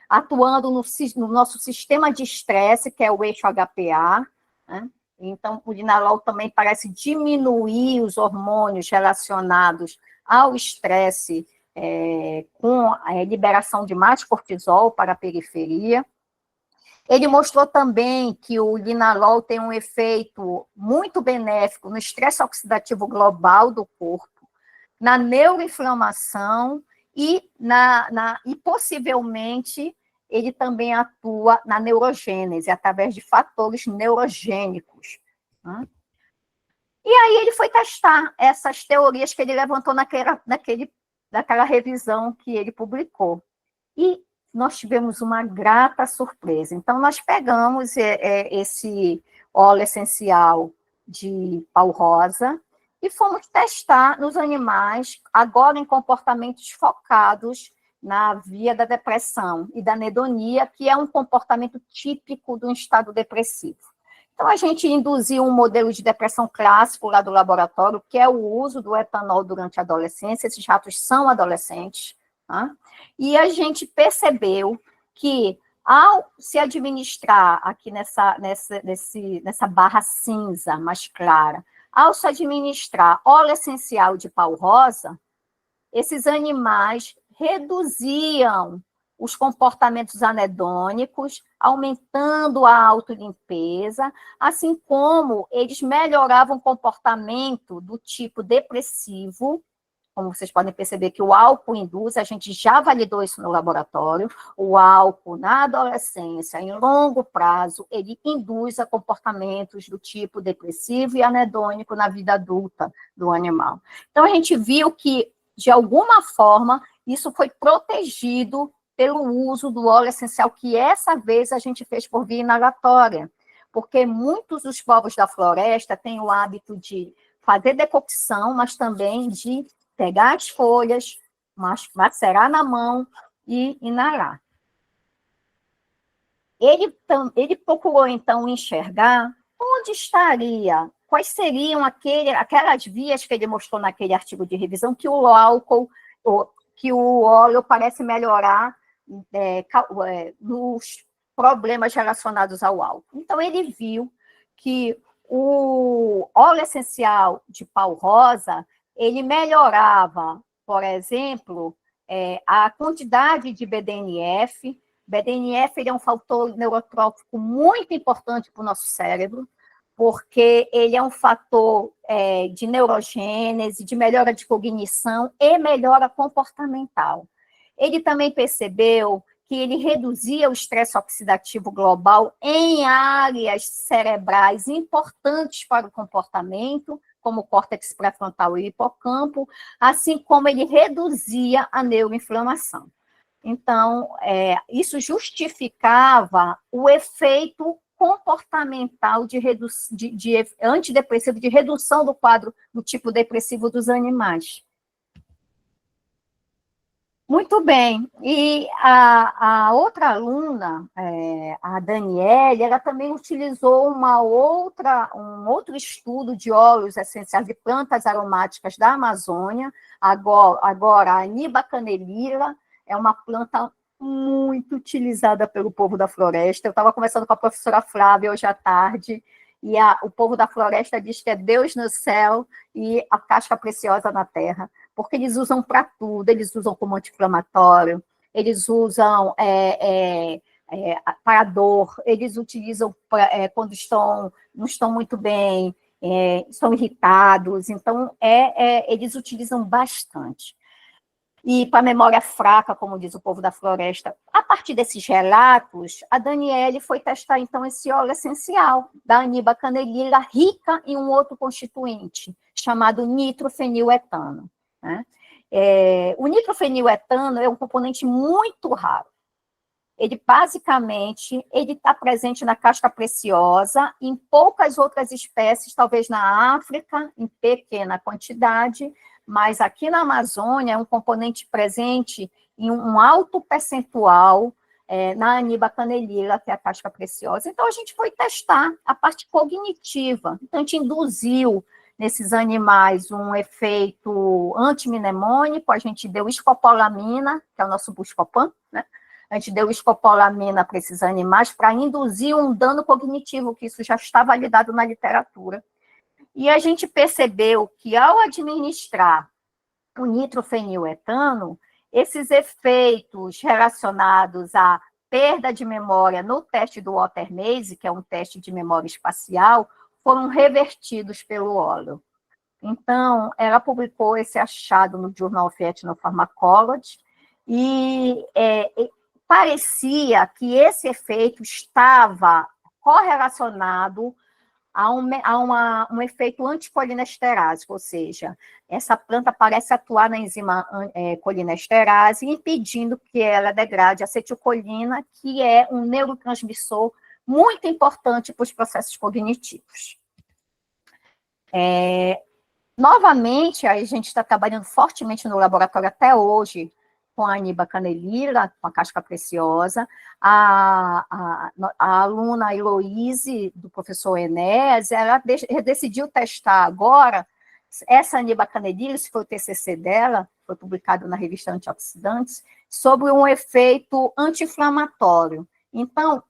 atuando no nosso sistema de estresse, que é o eixo HPA, né? Então, o linalol também parece diminuir os hormônios relacionados ao estresse, com a liberação de mais cortisol para a periferia. Ele mostrou também que o linalol tem um efeito muito benéfico no estresse oxidativo global do corpo, na neuroinflamação e possivelmente ele também atua na neurogênese, através de fatores neurogênicos, né? E aí ele foi testar essas teorias que ele levantou naquela revisão que ele publicou. E nós tivemos uma grata surpresa. Então, nós pegamos esse óleo essencial de pau-rosa e fomos testar nos animais, agora em comportamentos focados na via da depressão e da anedonia, que é um comportamento típico de um estado depressivo. Então, a gente induziu um modelo de depressão clássico lá do laboratório, que é o uso do etanol durante a adolescência. Esses ratos são adolescentes, tá? E a gente percebeu que, ao se administrar aqui nessa barra cinza mais clara, ao se administrar óleo essencial de pau-rosa, esses animais reduziam os comportamentos anedônicos, aumentando a autolimpeza, assim como eles melhoravam o comportamento do tipo depressivo. Como vocês podem perceber que o álcool induz, a gente já validou isso no laboratório, o álcool na adolescência, em longo prazo, ele induz a comportamentos do tipo depressivo e anedônico na vida adulta do animal. Então, a gente viu que, de alguma forma, isso foi protegido pelo uso do óleo essencial, que essa vez a gente fez por via inalatória, porque muitos dos povos da floresta têm o hábito de fazer decocção, mas também de pegar as folhas, macerar na mão e inalar. Ele procurou, então, enxergar onde estaria, quais seriam aquelas vias que ele mostrou naquele artigo de revisão que o álcool, que o óleo parece melhorar nos problemas relacionados ao álcool. Então, ele viu que o óleo essencial de pau-rosa ele melhorava, por exemplo, a quantidade de BDNF. BDNF ele é um fator neurotrófico muito importante para o nosso cérebro, porque ele é um fator de neurogênese, de melhora de cognição e melhora comportamental. Ele também percebeu que ele reduzia o estresse oxidativo global em áreas cerebrais importantes para o comportamento, como o córtex pré-frontal e o hipocampo, assim como ele reduzia a neuroinflamação. Então, isso justificava o efeito comportamental de antidepressivo, de redução do quadro do tipo depressivo dos animais. Muito bem. E a outra aluna, a Daniele, ela também utilizou um outro estudo de óleos essenciais de plantas aromáticas da Amazônia. Agora a Aniba canelira é uma planta muito utilizada pelo povo da floresta. Eu estava conversando com a professora Flávia hoje à tarde, e o povo da floresta diz que é Deus no céu e a casca preciosa na terra, porque eles usam para tudo, eles usam como anti-inflamatório, eles usam para dor, eles utilizam quando não estão muito bem, estão irritados, então eles utilizam bastante. E para memória fraca, como diz o povo da floresta, a partir desses relatos, a Daniele foi testar, então, esse óleo essencial da Aniba canelira, rica em um outro constituinte, chamado nitrofeniletano. Né? O nitrofeniletano é um componente muito raro. Ele, basicamente, está presente na casca preciosa, em poucas outras espécies, talvez na África, em pequena quantidade, mas aqui na Amazônia é um componente presente em um alto percentual na Aniba canelira, que é a casca preciosa. Então, a gente foi testar a parte cognitiva. Então, a gente induziu nesses animais um efeito antimnemônico, a gente deu escopolamina, que é o nosso Buscopan, né? A gente deu escopolamina para esses animais para induzir um dano cognitivo, que isso já está validado na literatura. E a gente percebeu que, ao administrar o nitrofeniletano, esses efeitos relacionados à perda de memória no teste do Walter Macy, que é um teste de memória espacial, foram revertidos pelo óleo. Então, ela publicou esse achado no Journal of Ethnopharmacology, e parecia que esse efeito estava correlacionado a um efeito anticolinesterase, ou seja, essa planta parece atuar na enzima colinesterase, impedindo que ela degrade a acetilcolina, que é um neurotransmissor muito importante para os processos cognitivos. Novamente, a gente está trabalhando fortemente no laboratório até hoje, com a Aniba canelira, com a casca preciosa, a aluna Heloíse, do professor Enéas, ela decidiu testar agora essa Aniba canelira, esse foi o TCC dela, foi publicado na revista Antioxidantes, sobre um efeito anti-inflamatório. Então,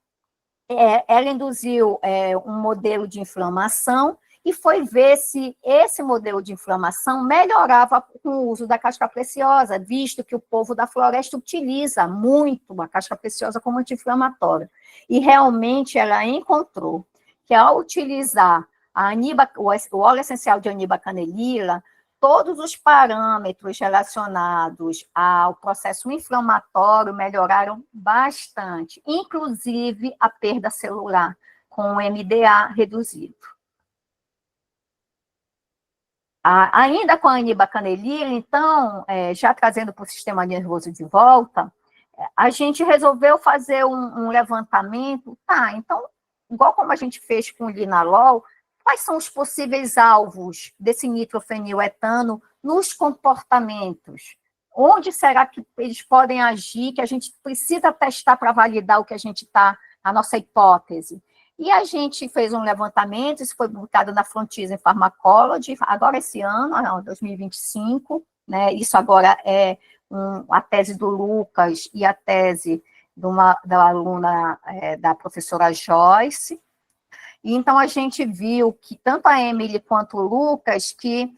ela induziu um modelo de inflamação e foi ver se esse modelo de inflamação melhorava com o uso da casca preciosa, visto que o povo da floresta utiliza muito a casca preciosa como anti-inflamatória. E realmente ela encontrou que, ao utilizar o óleo essencial de Aniba canelira, todos os parâmetros relacionados ao processo inflamatório melhoraram bastante, inclusive a perda celular, com o MDA reduzido. Ainda com a Aniba canelira, então, já trazendo para o sistema nervoso de volta, a gente resolveu fazer um levantamento, então, igual como a gente fez com o linalol, quais são os possíveis alvos desse nitrofeniletano nos comportamentos? Onde será que eles podem agir, que a gente precisa testar para validar o que a gente está, a nossa hipótese? E a gente fez um levantamento, isso foi publicado na Frontiers in Pharmacology, agora esse ano, 2025, né? Isso agora é a tese do Lucas e a tese da aluna da professora Joyce. E então a gente viu que tanto a Emily quanto o Lucas, que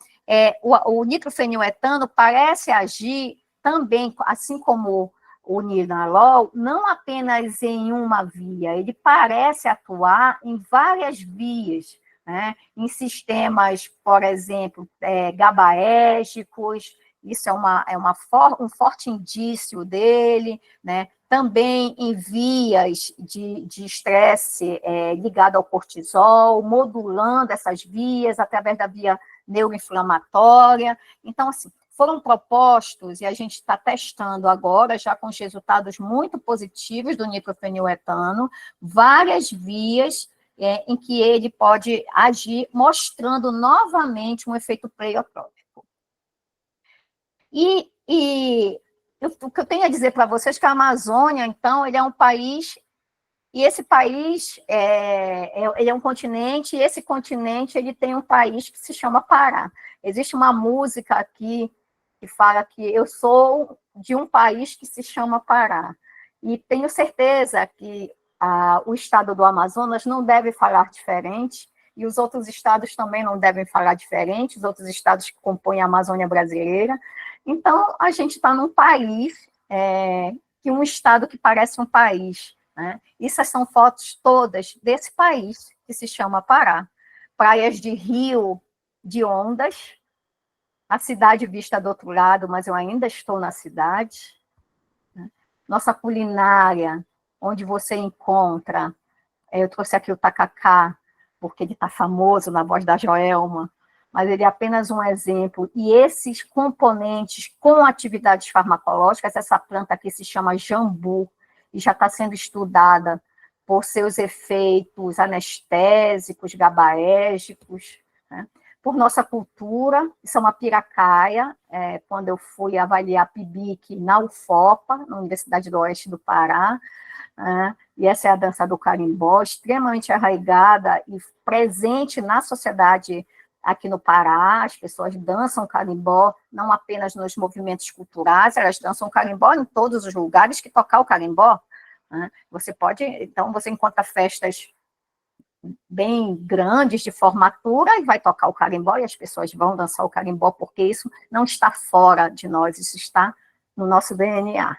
o nitrofeniletano parece agir também, assim como o linalol, não apenas em uma via, ele parece atuar em várias vias, né? Em sistemas, por exemplo, GABAérgicos, isso é um forte indício dele, né? Também em vias de estresse ligado ao cortisol, modulando essas vias através da via neuroinflamatória. Então, assim, foram propostos, e a gente está testando agora, já com os resultados muito positivos do nitrofeniletano, várias vias em que ele pode agir, mostrando novamente um efeito pleiotrópico. O que eu tenho a dizer para vocês é que a Amazônia, então, ele é um país, e esse país ele é um continente, e esse continente ele tem um país que se chama Pará. Existe uma música aqui que fala que eu sou de um país que se chama Pará. E tenho certeza que o estado do Amazonas não deve falar diferente, e os outros estados também não devem falar diferente, os outros estados que compõem a Amazônia brasileira. Então, a gente está num país, que um estado que parece um país, né? Essas são fotos todas desse país, que se chama Pará. Praias de rio, de ondas, a cidade vista do outro lado, mas eu ainda estou na cidade. Nossa culinária, onde você encontra, eu trouxe aqui o tacacá, porque ele está famoso na voz da Joelma, mas ele é apenas um exemplo, e esses componentes com atividades farmacológicas, essa planta aqui se chama jambu, e já está sendo estudada por seus efeitos anestésicos, gabaérgicos, né? Por nossa cultura, isso é uma piracaia, quando eu fui avaliar PIBIC na UFOPA, na Universidade do Oeste do Pará, e essa é a dança do carimbó, extremamente arraigada e presente na sociedade aqui no Pará. As pessoas dançam carimbó, não apenas nos movimentos culturais, elas dançam carimbó em todos os lugares que tocar o carimbó. Então, você encontra festas bem grandes de formatura e vai tocar o carimbó e as pessoas vão dançar o carimbó, porque isso não está fora de nós, isso está no nosso DNA.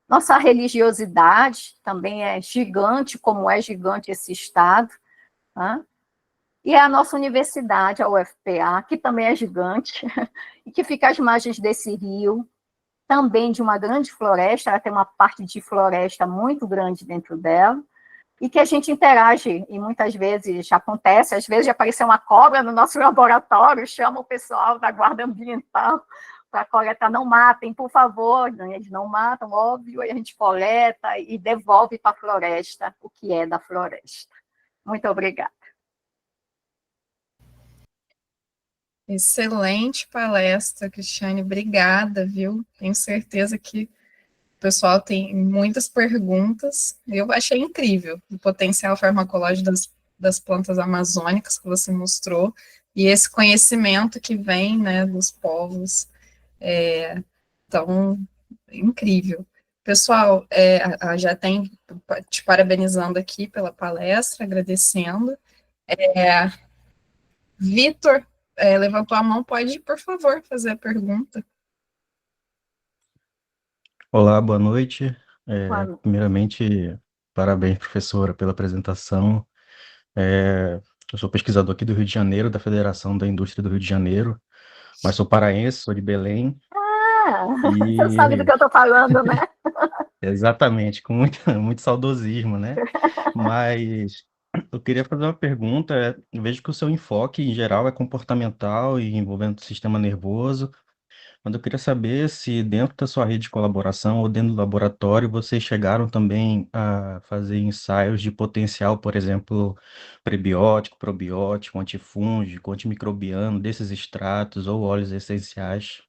Nossa religiosidade também é gigante, como é gigante esse estado, né? E é a nossa universidade, a UFPA, que também é gigante, e que fica às margens desse rio, também de uma grande floresta, ela tem uma parte de floresta muito grande dentro dela, e que a gente interage, e muitas vezes acontece, às vezes apareceu uma cobra no nosso laboratório, chama o pessoal da guarda ambiental para coletar, não matem, por favor, eles não matam, óbvio, e a gente coleta e devolve para a floresta o que é da floresta. Muito obrigada. Excelente palestra, Cristiane, obrigada, viu? Tenho certeza que o pessoal tem muitas perguntas. Eu achei incrível o potencial farmacológico das plantas amazônicas que você mostrou, e esse conhecimento que vem, né, dos povos, tão incrível. Pessoal, já tem te parabenizando aqui pela palestra, agradecendo. Vitor, levantou a mão, pode, por favor, fazer a pergunta. Olá, boa noite. Primeiramente, parabéns, professora, pela apresentação. Eu sou pesquisador aqui do Rio de Janeiro, da Federação da Indústria do Rio de Janeiro, mas sou paraense, sou de Belém. Você sabe do que eu estou falando, né? Exatamente, com muito saudosismo, né? Mas eu queria fazer uma pergunta. Eu vejo que o seu enfoque, em geral, é comportamental e envolvendo o sistema nervoso. Mas eu queria saber se dentro da sua rede de colaboração ou dentro do laboratório vocês chegaram também a fazer ensaios de potencial, por exemplo, prebiótico, probiótico, antifúngico, antimicrobiano, desses extratos ou óleos essenciais.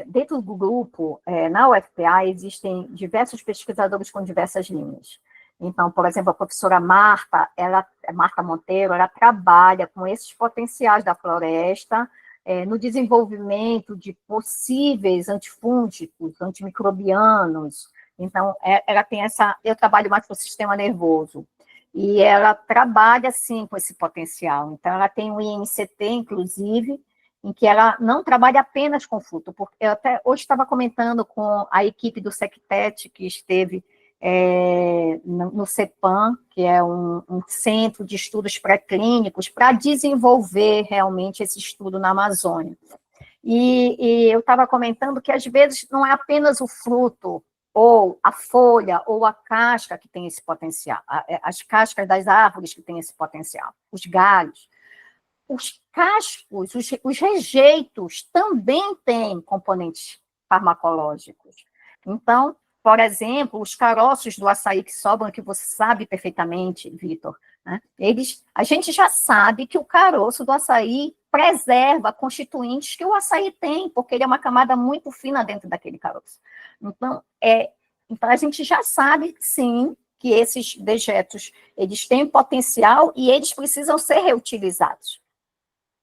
Dentro do grupo, na UFPA, existem diversos pesquisadores com diversas linhas. Então, por exemplo, a professora Marta Monteiro, ela trabalha com esses potenciais da floresta, no desenvolvimento de possíveis antifúngicos, antimicrobianos. Então, ela tem eu trabalho mais com o sistema nervoso, e ela trabalha, sim, com esse potencial. Então, ela tem um INCT, inclusive, em que ela não trabalha apenas com fruto, porque eu até hoje estava comentando com a equipe do SECTET, que esteve no CEPAM, que é um centro de estudos pré-clínicos, para desenvolver realmente esse estudo na Amazônia. E eu estava comentando que, às vezes, não é apenas o fruto, ou a folha, ou a casca que tem esse potencial, as cascas das árvores que têm esse potencial, os galhos. Os cascos, os rejeitos também têm componentes farmacológicos. Então, por exemplo, os caroços do açaí que sobram, que você sabe perfeitamente, Vitor, né? A gente já sabe que o caroço do açaí preserva constituintes que o açaí tem, porque ele é uma camada muito fina dentro daquele caroço. Então a gente já sabe, sim, que esses dejetos, eles têm potencial e eles precisam ser reutilizados.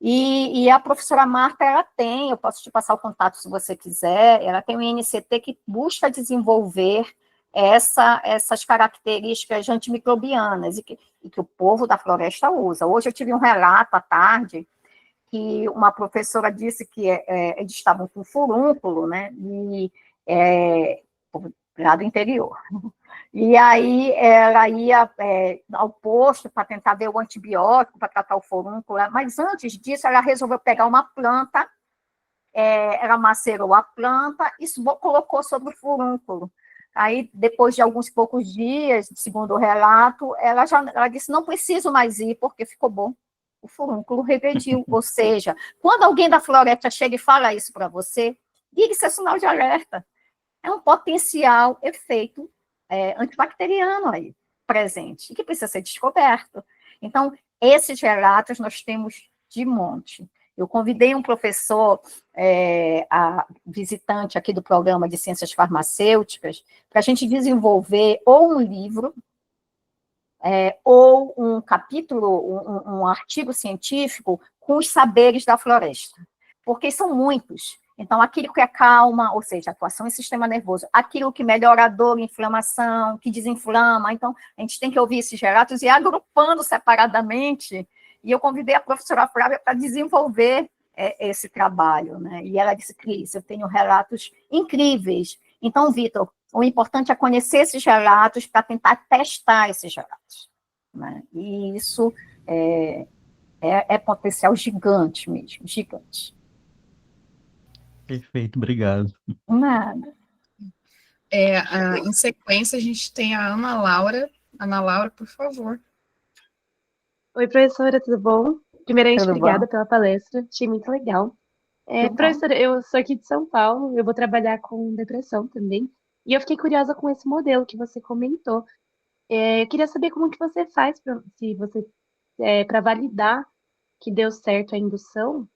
E a professora Marta, ela tem, eu posso te passar o contato se você quiser, ela tem um INCT que busca desenvolver essas características antimicrobianas e que o povo da floresta usa. Hoje eu tive um relato à tarde que uma professora disse que eles estavam com furúnculo, né, lá do interior. E aí ela ia ao posto para tentar ver o antibiótico, para tratar o furúnculo, mas antes disso ela resolveu pegar uma planta, ela macerou a planta e colocou sobre o furúnculo. Aí, depois de alguns poucos dias, segundo o relato, ela disse, não preciso mais ir, porque ficou bom. O furúnculo regrediu. Ou seja, quando alguém da floresta chega e fala isso para você, ligue seu sinal de alerta. É um potencial efeito antibacteriano aí, presente, e que precisa ser descoberto. Então, esses relatos nós temos de monte. Eu convidei um professor, visitante aqui do programa de Ciências Farmacêuticas, para a gente desenvolver ou um livro, ou um capítulo, um artigo científico com os saberes da floresta, porque são muitos. Então, aquilo que acalma, ou seja, atuação em sistema nervoso, aquilo que melhora a dor, inflamação, que desinflama. Então, a gente tem que ouvir esses relatos e agrupando separadamente. E eu convidei a professora Flávia para desenvolver esse trabalho, né? E ela disse, Cris, eu tenho relatos incríveis. Então, Vitor, o importante é conhecer esses relatos para tentar testar esses relatos, né? E isso é potencial gigante mesmo, gigante. Perfeito, obrigado. Nada. Em sequência, a gente tem a Ana Laura. Ana Laura, por favor. Oi, professora, tudo bom? Primeiramente, Tudo obrigada bom? pela palestra, achei muito legal. Tudo bom. Professora, eu sou aqui de São Paulo, eu vou trabalhar com depressão também, e eu fiquei curiosa com esse modelo que você comentou. Eu queria saber como que você faz para validar que deu certo a indução,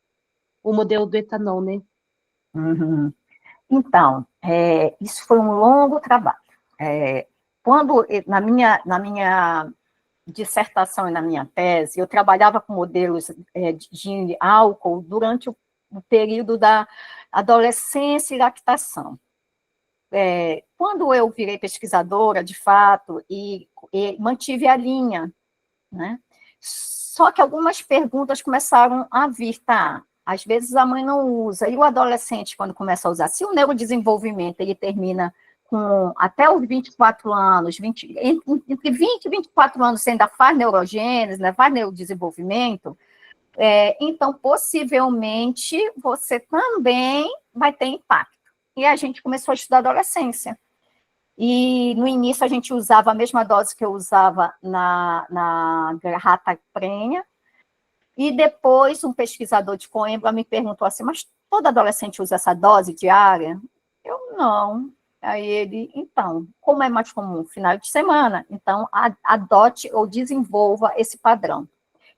o modelo do etanol, né? Uhum. Então, isso foi um longo trabalho. Quando, na minha dissertação e na minha tese, eu trabalhava com modelos de álcool durante o período da adolescência e lactação. Quando eu virei pesquisadora, de fato, e mantive a linha, né? Só que algumas perguntas começaram a vir, tá? Às vezes a mãe não usa, e o adolescente, quando começa a usar, se o neurodesenvolvimento ele termina com até os 24 anos, entre 20 e 24 anos, você ainda faz neurogênese, né, faz neurodesenvolvimento, então, possivelmente, você também vai ter impacto. E a gente começou a estudar adolescência. E, no início, a gente usava a mesma dose que eu usava na rata prenha, e depois um pesquisador de Coimbra me perguntou assim, mas todo adolescente usa essa dose diária? Eu, não. Aí ele, então, como é mais comum? Final de semana. Então, adote ou desenvolva esse padrão.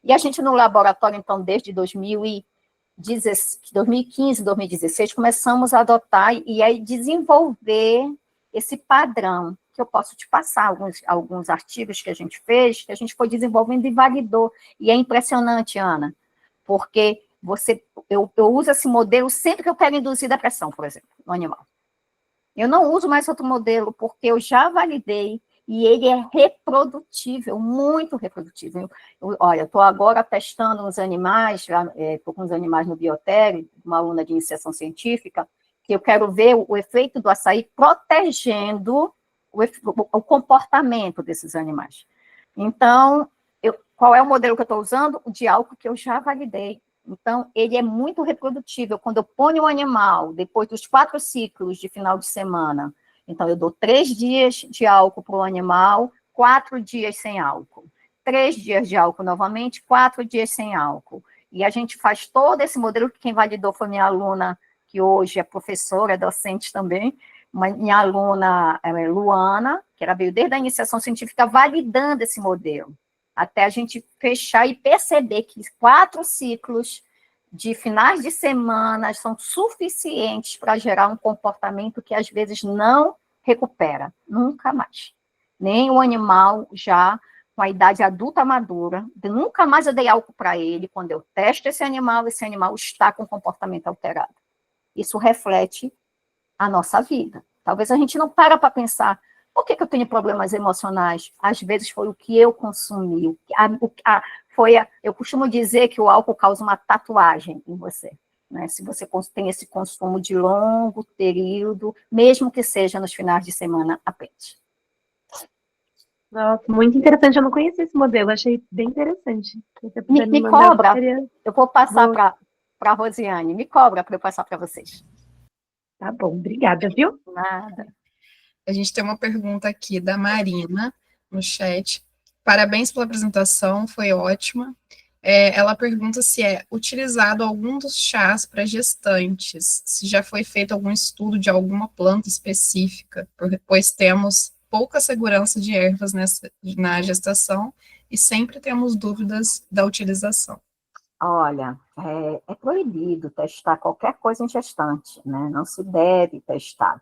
E a gente, no laboratório, então, desde 2015, 2016, começamos a adotar e aí desenvolver esse padrão, que eu posso te passar alguns artigos que a gente fez, que a gente foi desenvolvendo e validou. E é impressionante, Ana, porque eu uso esse modelo sempre que eu quero induzir depressão, por exemplo, no animal. Eu não uso mais outro modelo, porque eu já validei, e ele é reprodutível, muito reprodutível. Olha, eu estou agora testando uns animais, estou com uns animais no Biotério, uma aluna de iniciação científica, que eu quero ver o efeito do açaí protegendo o comportamento desses animais. Então, qual é o modelo que eu estou usando? O de álcool que eu já validei. Então, ele é muito reprodutível. Quando eu ponho o animal, depois dos 4 ciclos de final de semana, então eu dou 3 dias de álcool para o animal, 4 dias sem álcool. 3 dias de álcool novamente, 4 dias sem álcool. E a gente faz todo esse modelo, que quem validou foi minha aluna, que hoje é professora, é docente também, minha aluna Luana, que ela veio desde a iniciação científica validando esse modelo, até a gente fechar e perceber que 4 ciclos de finais de semana são suficientes para gerar um comportamento que às vezes não recupera, nunca mais. Nem o animal já com a idade adulta madura, nunca mais eu dei álcool para ele, quando eu testo esse animal está com comportamento alterado. Isso reflete a nossa vida. Talvez a gente não para pensar, por que eu tenho problemas emocionais? Às vezes foi o que eu consumi. Eu costumo dizer que o álcool causa uma tatuagem em você. Né? Se você tem esse consumo de longo período, mesmo que seja nos finais de semana apenas. Nossa, muito interessante. Eu não conhecia esse modelo, achei bem interessante. Se você puder Me mandar, cobra, seria... eu vou passar para a Rosiane, me cobra para eu passar para vocês. Tá bom, obrigada, viu? Nada. A gente tem uma pergunta aqui da Marina, no chat. Parabéns pela apresentação, foi ótima. Ela pergunta se é utilizado algum dos chás para gestantes, se já foi feito algum estudo de alguma planta específica, pois temos pouca segurança de ervas na gestação e sempre temos dúvidas da utilização. Olha, é proibido testar qualquer coisa em gestante, né? Não se deve testar.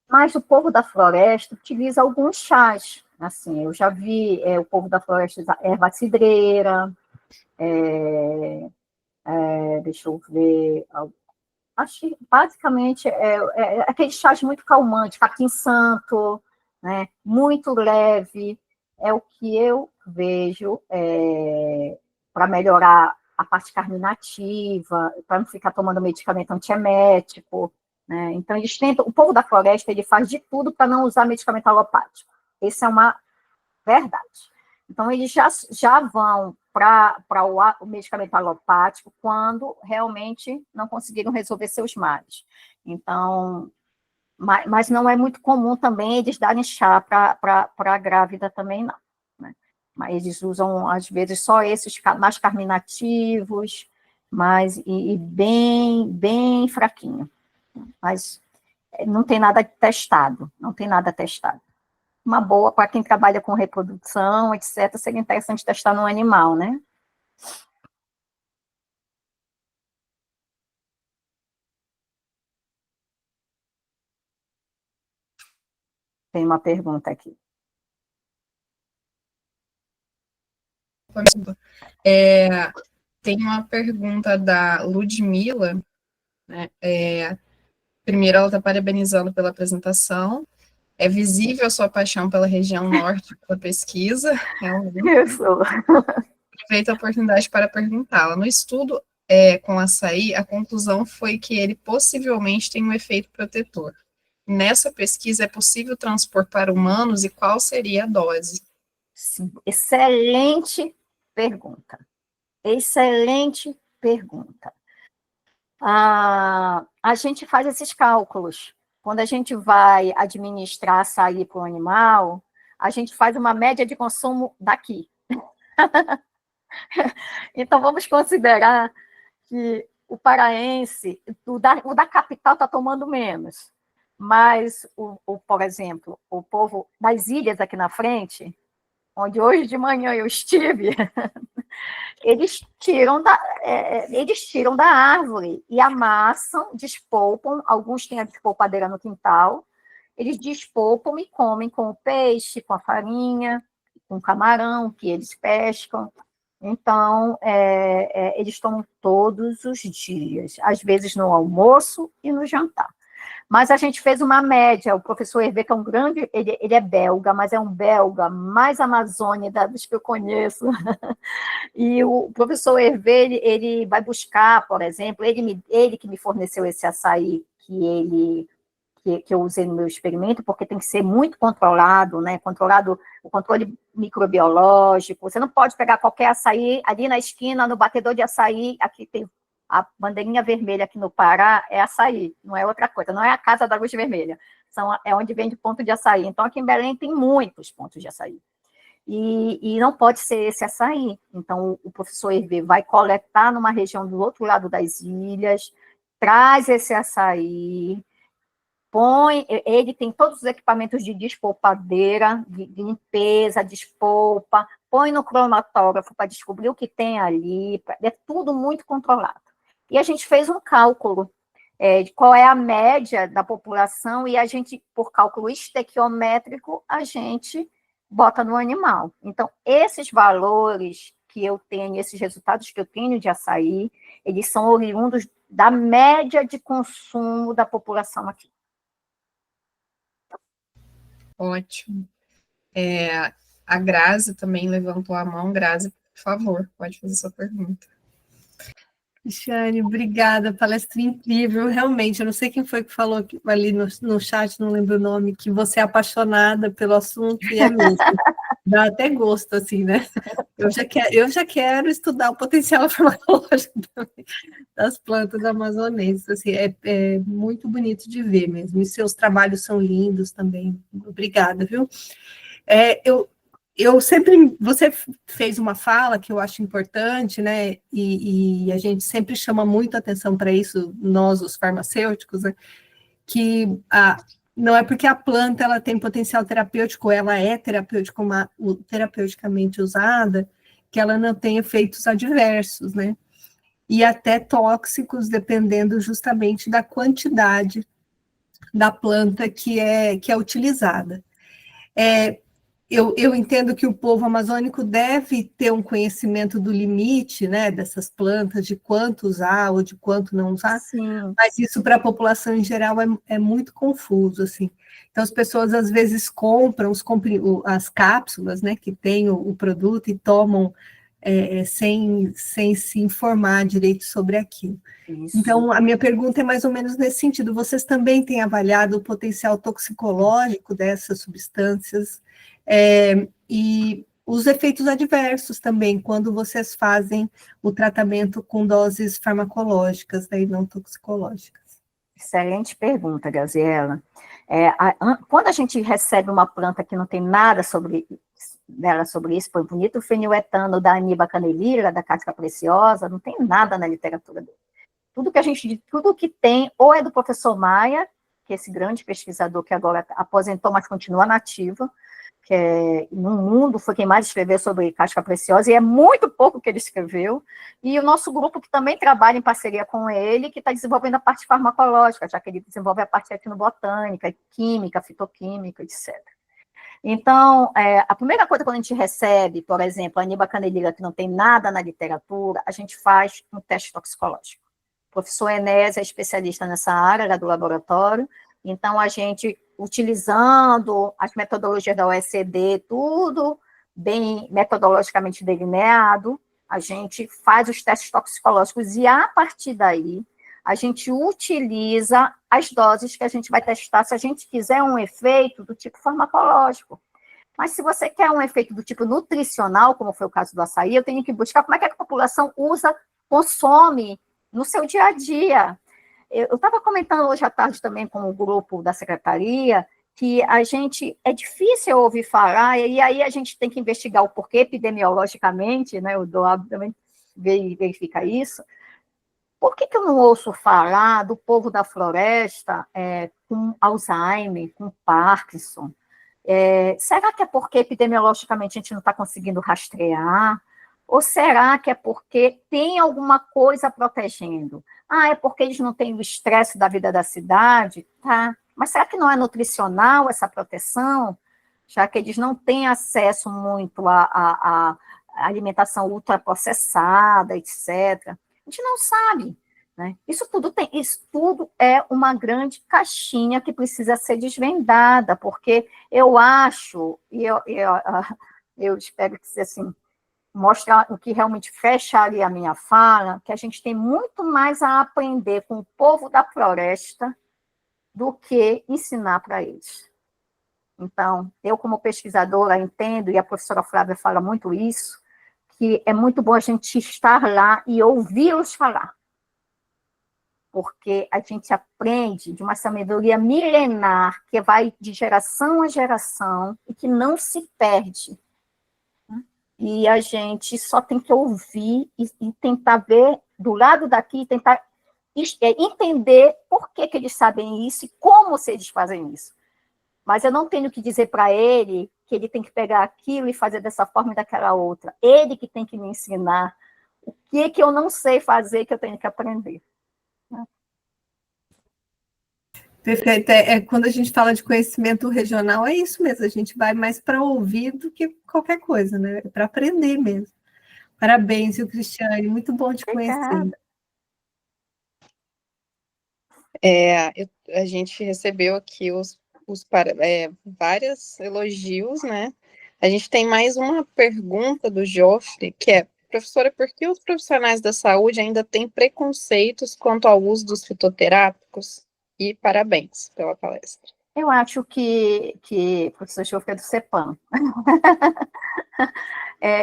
Mas o povo da floresta utiliza alguns chás. Assim, eu já vi o povo da floresta usar erva cidreira, deixa eu ver, acho que basicamente aqueles chás muito calmantes, capim santo, né, muito leve, é o que eu vejo para melhorar a parte carminativa, para não ficar tomando medicamento antiemético, né? Então, eles tentam, o povo da floresta, ele faz de tudo para não usar medicamento alopático. Essa é uma verdade. Então, eles já vão para o medicamento alopático quando realmente não conseguiram resolver seus males. Então, mas não é muito comum também eles darem chá para a grávida também, não. Né? Mas eles usam, às vezes, só esses mais carminativos, e bem fraquinho. Mas não tem nada testado, não tem nada testado. Uma boa para quem trabalha com reprodução, etc., seria interessante testar no animal, né? Tem uma pergunta aqui. Tem uma pergunta da Ludmila, né? Primeiro, ela está parabenizando pela apresentação. É visível a sua paixão pela região norte da pesquisa, realmente. Isso. Aproveito a oportunidade para perguntá-la. No estudo com açaí, a conclusão foi que ele possivelmente tem um efeito protetor. Nessa pesquisa, é possível transpor para humanos e qual seria a dose? Sim, excelente pergunta. Excelente pergunta. A gente faz esses cálculos. Quando a gente vai administrar açaí para o animal, a gente faz uma média de consumo daqui. Então, vamos considerar que o paraense, o da capital está tomando menos, mas, por exemplo, o povo das ilhas aqui na frente, onde hoje de manhã eu estive, eles tiram da árvore e amassam, despolpam, alguns têm a despolpadeira no quintal, eles despolpam e comem com o peixe, com a farinha, com o camarão que eles pescam. Então, eles tomam todos os dias, às vezes no almoço e no jantar. Mas a gente fez uma média, o professor Hervé, que é um grande, ele é belga, mas é um belga mais amazônida dos que eu conheço, e o professor Hervé, ele vai buscar, por exemplo, ele que me forneceu esse açaí, que que eu usei no meu experimento, porque tem que ser muito controlado, né? Controlado o controle microbiológico. Você não pode pegar qualquer açaí ali na esquina, no batedor de açaí. Aqui tem a bandeirinha vermelha aqui no Pará, é açaí, não é outra coisa, não é a Casa da Luz Vermelha. É onde vende ponto de açaí. Então, aqui em Belém tem muitos pontos de açaí. E não pode ser esse açaí. Então, o professor Hervé vai coletar numa região do outro lado das ilhas, traz esse açaí, ele tem todos os equipamentos de despolpadeira, de limpeza, despolpa, põe no cromatógrafo para descobrir o que tem ali, é tudo muito controlado. E a gente fez um cálculo de qual é a média da população, e a gente, por cálculo estequiométrico, a gente bota no animal. Então, esses valores que eu tenho, esses resultados que eu tenho de açaí, eles são oriundos da média de consumo da população aqui. Ótimo. A Grazi também levantou a mão. Grazi, por favor, pode fazer sua pergunta. Cristiane, obrigada, palestra incrível, realmente, eu não sei quem foi que falou ali no chat, não lembro o nome, que você é apaixonada pelo assunto, e é mesmo, dá até gosto, assim, né? Eu já quero estudar o potencial farmacológico também das plantas amazonenses, assim, é muito bonito de ver mesmo, e seus trabalhos são lindos também, obrigada, viu? Você fez uma fala que eu acho importante, né, e a gente sempre chama muito atenção para isso, nós, os farmacêuticos, né, que não é porque a planta ela tem potencial terapêutico, ela é terapeuticamente usada, que ela não tem efeitos adversos, né, e até tóxicos, dependendo justamente da quantidade da planta que é utilizada. Eu entendo que o povo amazônico deve ter um conhecimento do limite, né, dessas plantas, de quanto usar ou de quanto não usar, Sim. Mas isso para a população em geral é muito confuso, assim. Então, as pessoas às vezes compram as cápsulas, né, que tem o produto e tomam sem se informar direito sobre aquilo. Isso. Então, a minha pergunta é mais ou menos nesse sentido. Vocês também têm avaliado o potencial toxicológico dessas substâncias e os efeitos adversos também, quando vocês fazem o tratamento com doses farmacológicas, né, e não toxicológicas? Excelente pergunta, Graziela. Quando a gente recebe uma planta que não tem nada sobre isso, por bonito, o feniletano da Aniba canelira, da casca preciosa, não tem nada na literatura dele. Tudo que tem, ou é do professor Maia, que é esse grande pesquisador que agora aposentou, mas continua nativo, que no mundo foi quem mais escreveu sobre casca preciosa, e é muito pouco que ele escreveu, e o nosso grupo que também trabalha em parceria com ele, que está desenvolvendo a parte farmacológica, já que ele desenvolve a parte etnobotânica, química, fitoquímica, etc. Então, a primeira coisa quando a gente recebe, por exemplo, a Aniba canelira, que não tem nada na literatura, a gente faz um teste toxicológico. O professor Enéas é especialista nessa área, era do laboratório, então a gente, utilizando as metodologias da OECD, tudo bem metodologicamente delineado, a gente faz os testes toxicológicos e, a partir daí, a gente utiliza as doses que a gente vai testar se a gente quiser um efeito do tipo farmacológico. Mas se você quer um efeito do tipo nutricional, como foi o caso do açaí, eu tenho que buscar como é que a população consome no seu dia a dia. Eu estava comentando hoje à tarde também com o grupo da secretaria que é difícil ouvir falar, e aí a gente tem que investigar o porquê epidemiologicamente, né, o Doab também verifica isso. Por que eu não ouço falar do povo da floresta com Alzheimer, com Parkinson? Será que é porque epidemiologicamente a gente não está conseguindo rastrear? Ou será que é porque tem alguma coisa protegendo? É porque eles não têm o estresse da vida da cidade? Tá. Mas será que não é nutricional essa proteção? Já que eles não têm acesso muito à alimentação ultraprocessada, etc. A gente não sabe, né? Isso tudo é uma grande caixinha que precisa ser desvendada, porque eu acho, eu espero que seja assim, mostrar o que realmente fecharia a minha fala, que a gente tem muito mais a aprender com o povo da floresta do que ensinar para eles. Então, eu como pesquisadora entendo, e a professora Flávia fala muito isso, que é muito bom a gente estar lá e ouvi-los falar. Porque a gente aprende de uma sabedoria milenar que vai de geração a geração e que não se perde. E a gente só tem que ouvir e tentar ver do lado daqui, tentar entender por que eles sabem isso e como eles fazem isso. Mas eu não tenho que dizer para ele que ele tem que pegar aquilo e fazer dessa forma e daquela outra. Ele que tem que me ensinar o que eu não sei fazer, que eu tenho que aprender. Perfeito. Quando a gente fala de conhecimento regional, é isso mesmo, a gente vai mais para ouvir do que qualquer coisa, né? É para aprender mesmo. Parabéns, viu, Cristiane? Muito bom te conhecer. A gente recebeu aqui vários elogios, né? A gente tem mais uma pergunta do Joffre, que é: professora, por que os profissionais da saúde ainda têm preconceitos quanto ao uso dos fitoterápicos? E parabéns pela palestra. Eu acho que o professor Joffre é do CEPAM.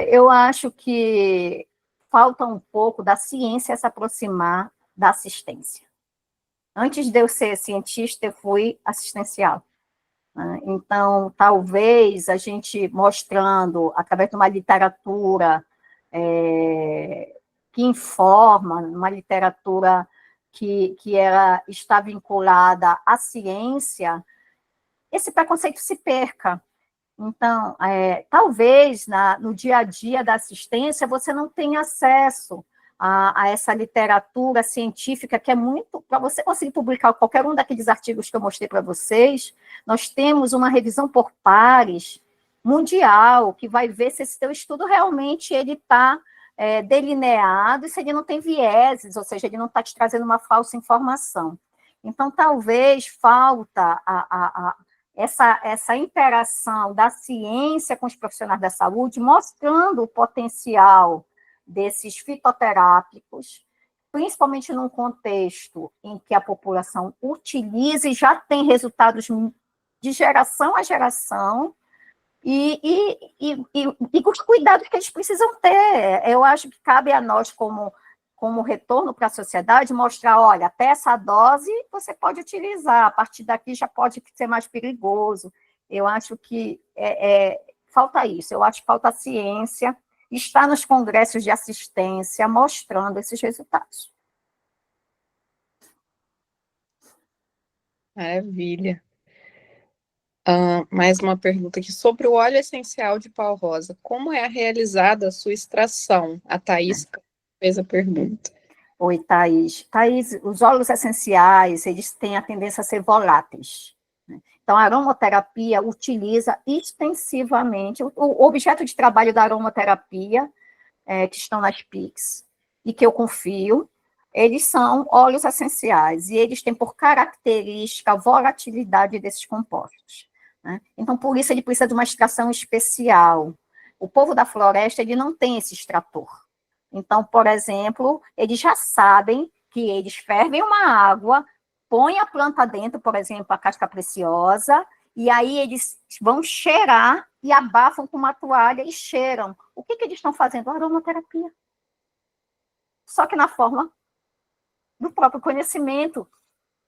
Eu acho que falta um pouco da ciência se aproximar da assistência. Antes de eu ser cientista, eu fui assistencial. Então, talvez a gente mostrando, através de uma literatura que informa, uma literatura que ela está vinculada à ciência, esse preconceito se perca. Então, talvez no dia a dia da assistência você não tenha acesso a essa literatura científica que é muito... Para você conseguir publicar qualquer um daqueles artigos que eu mostrei para vocês, nós temos uma revisão por pares mundial, que vai ver se esse teu estudo realmente ele está delineado e se ele não tem vieses, ou seja, ele não está te trazendo uma falsa informação. Então, talvez falta essa interação da ciência com os profissionais da saúde, mostrando o potencial desses fitoterápicos, principalmente num contexto em que a população utiliza e já tem resultados de geração a geração, e os cuidados que eles precisam ter. Eu acho que cabe a nós, como retorno para a sociedade, mostrar, olha, até essa dose você pode utilizar, a partir daqui já pode ser mais perigoso. Eu acho que falta isso, eu acho que falta a ciência, está nos congressos de assistência mostrando esses resultados. Maravilha. Mais uma pergunta aqui sobre o óleo essencial de pau rosa. Como é realizada a sua extração? A Thaís fez a pergunta. Oi, Thaís. Thaís, os óleos essenciais, eles têm a tendência a ser voláteis. Então, a aromaterapia utiliza extensivamente, o objeto de trabalho da aromaterapia, que estão nas PICs, e que eu confio, eles são óleos essenciais, e eles têm por característica a volatilidade desses compostos. Né? Então, por isso, ele precisa de uma extração especial. O povo da floresta, ele não tem esse extrator. Então, por exemplo, eles já sabem que eles fervem uma água, põem a planta dentro, por exemplo, a casca preciosa, e aí eles vão cheirar e abafam com uma toalha e cheiram. O que eles estão fazendo? Aromaterapia. Só que na forma do próprio conhecimento.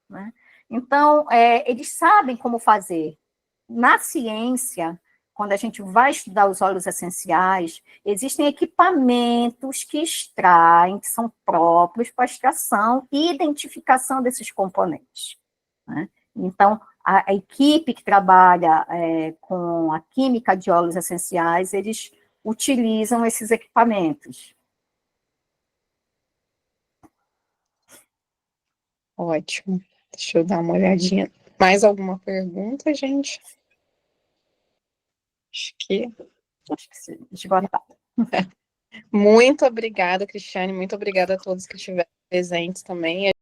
Né? Então, eles sabem como fazer. Na ciência, quando a gente vai estudar os óleos essenciais, existem equipamentos que extraem, que são próprios para extração e identificação desses componentes. Né? Então, a equipe que trabalha com a química de óleos essenciais, eles utilizam esses equipamentos. Ótimo. Deixa eu dar uma olhadinha. Mais alguma pergunta, gente? Acho que sim, esgotado. Muito obrigada, Cristiane. Muito obrigada a todos que estiveram presentes também.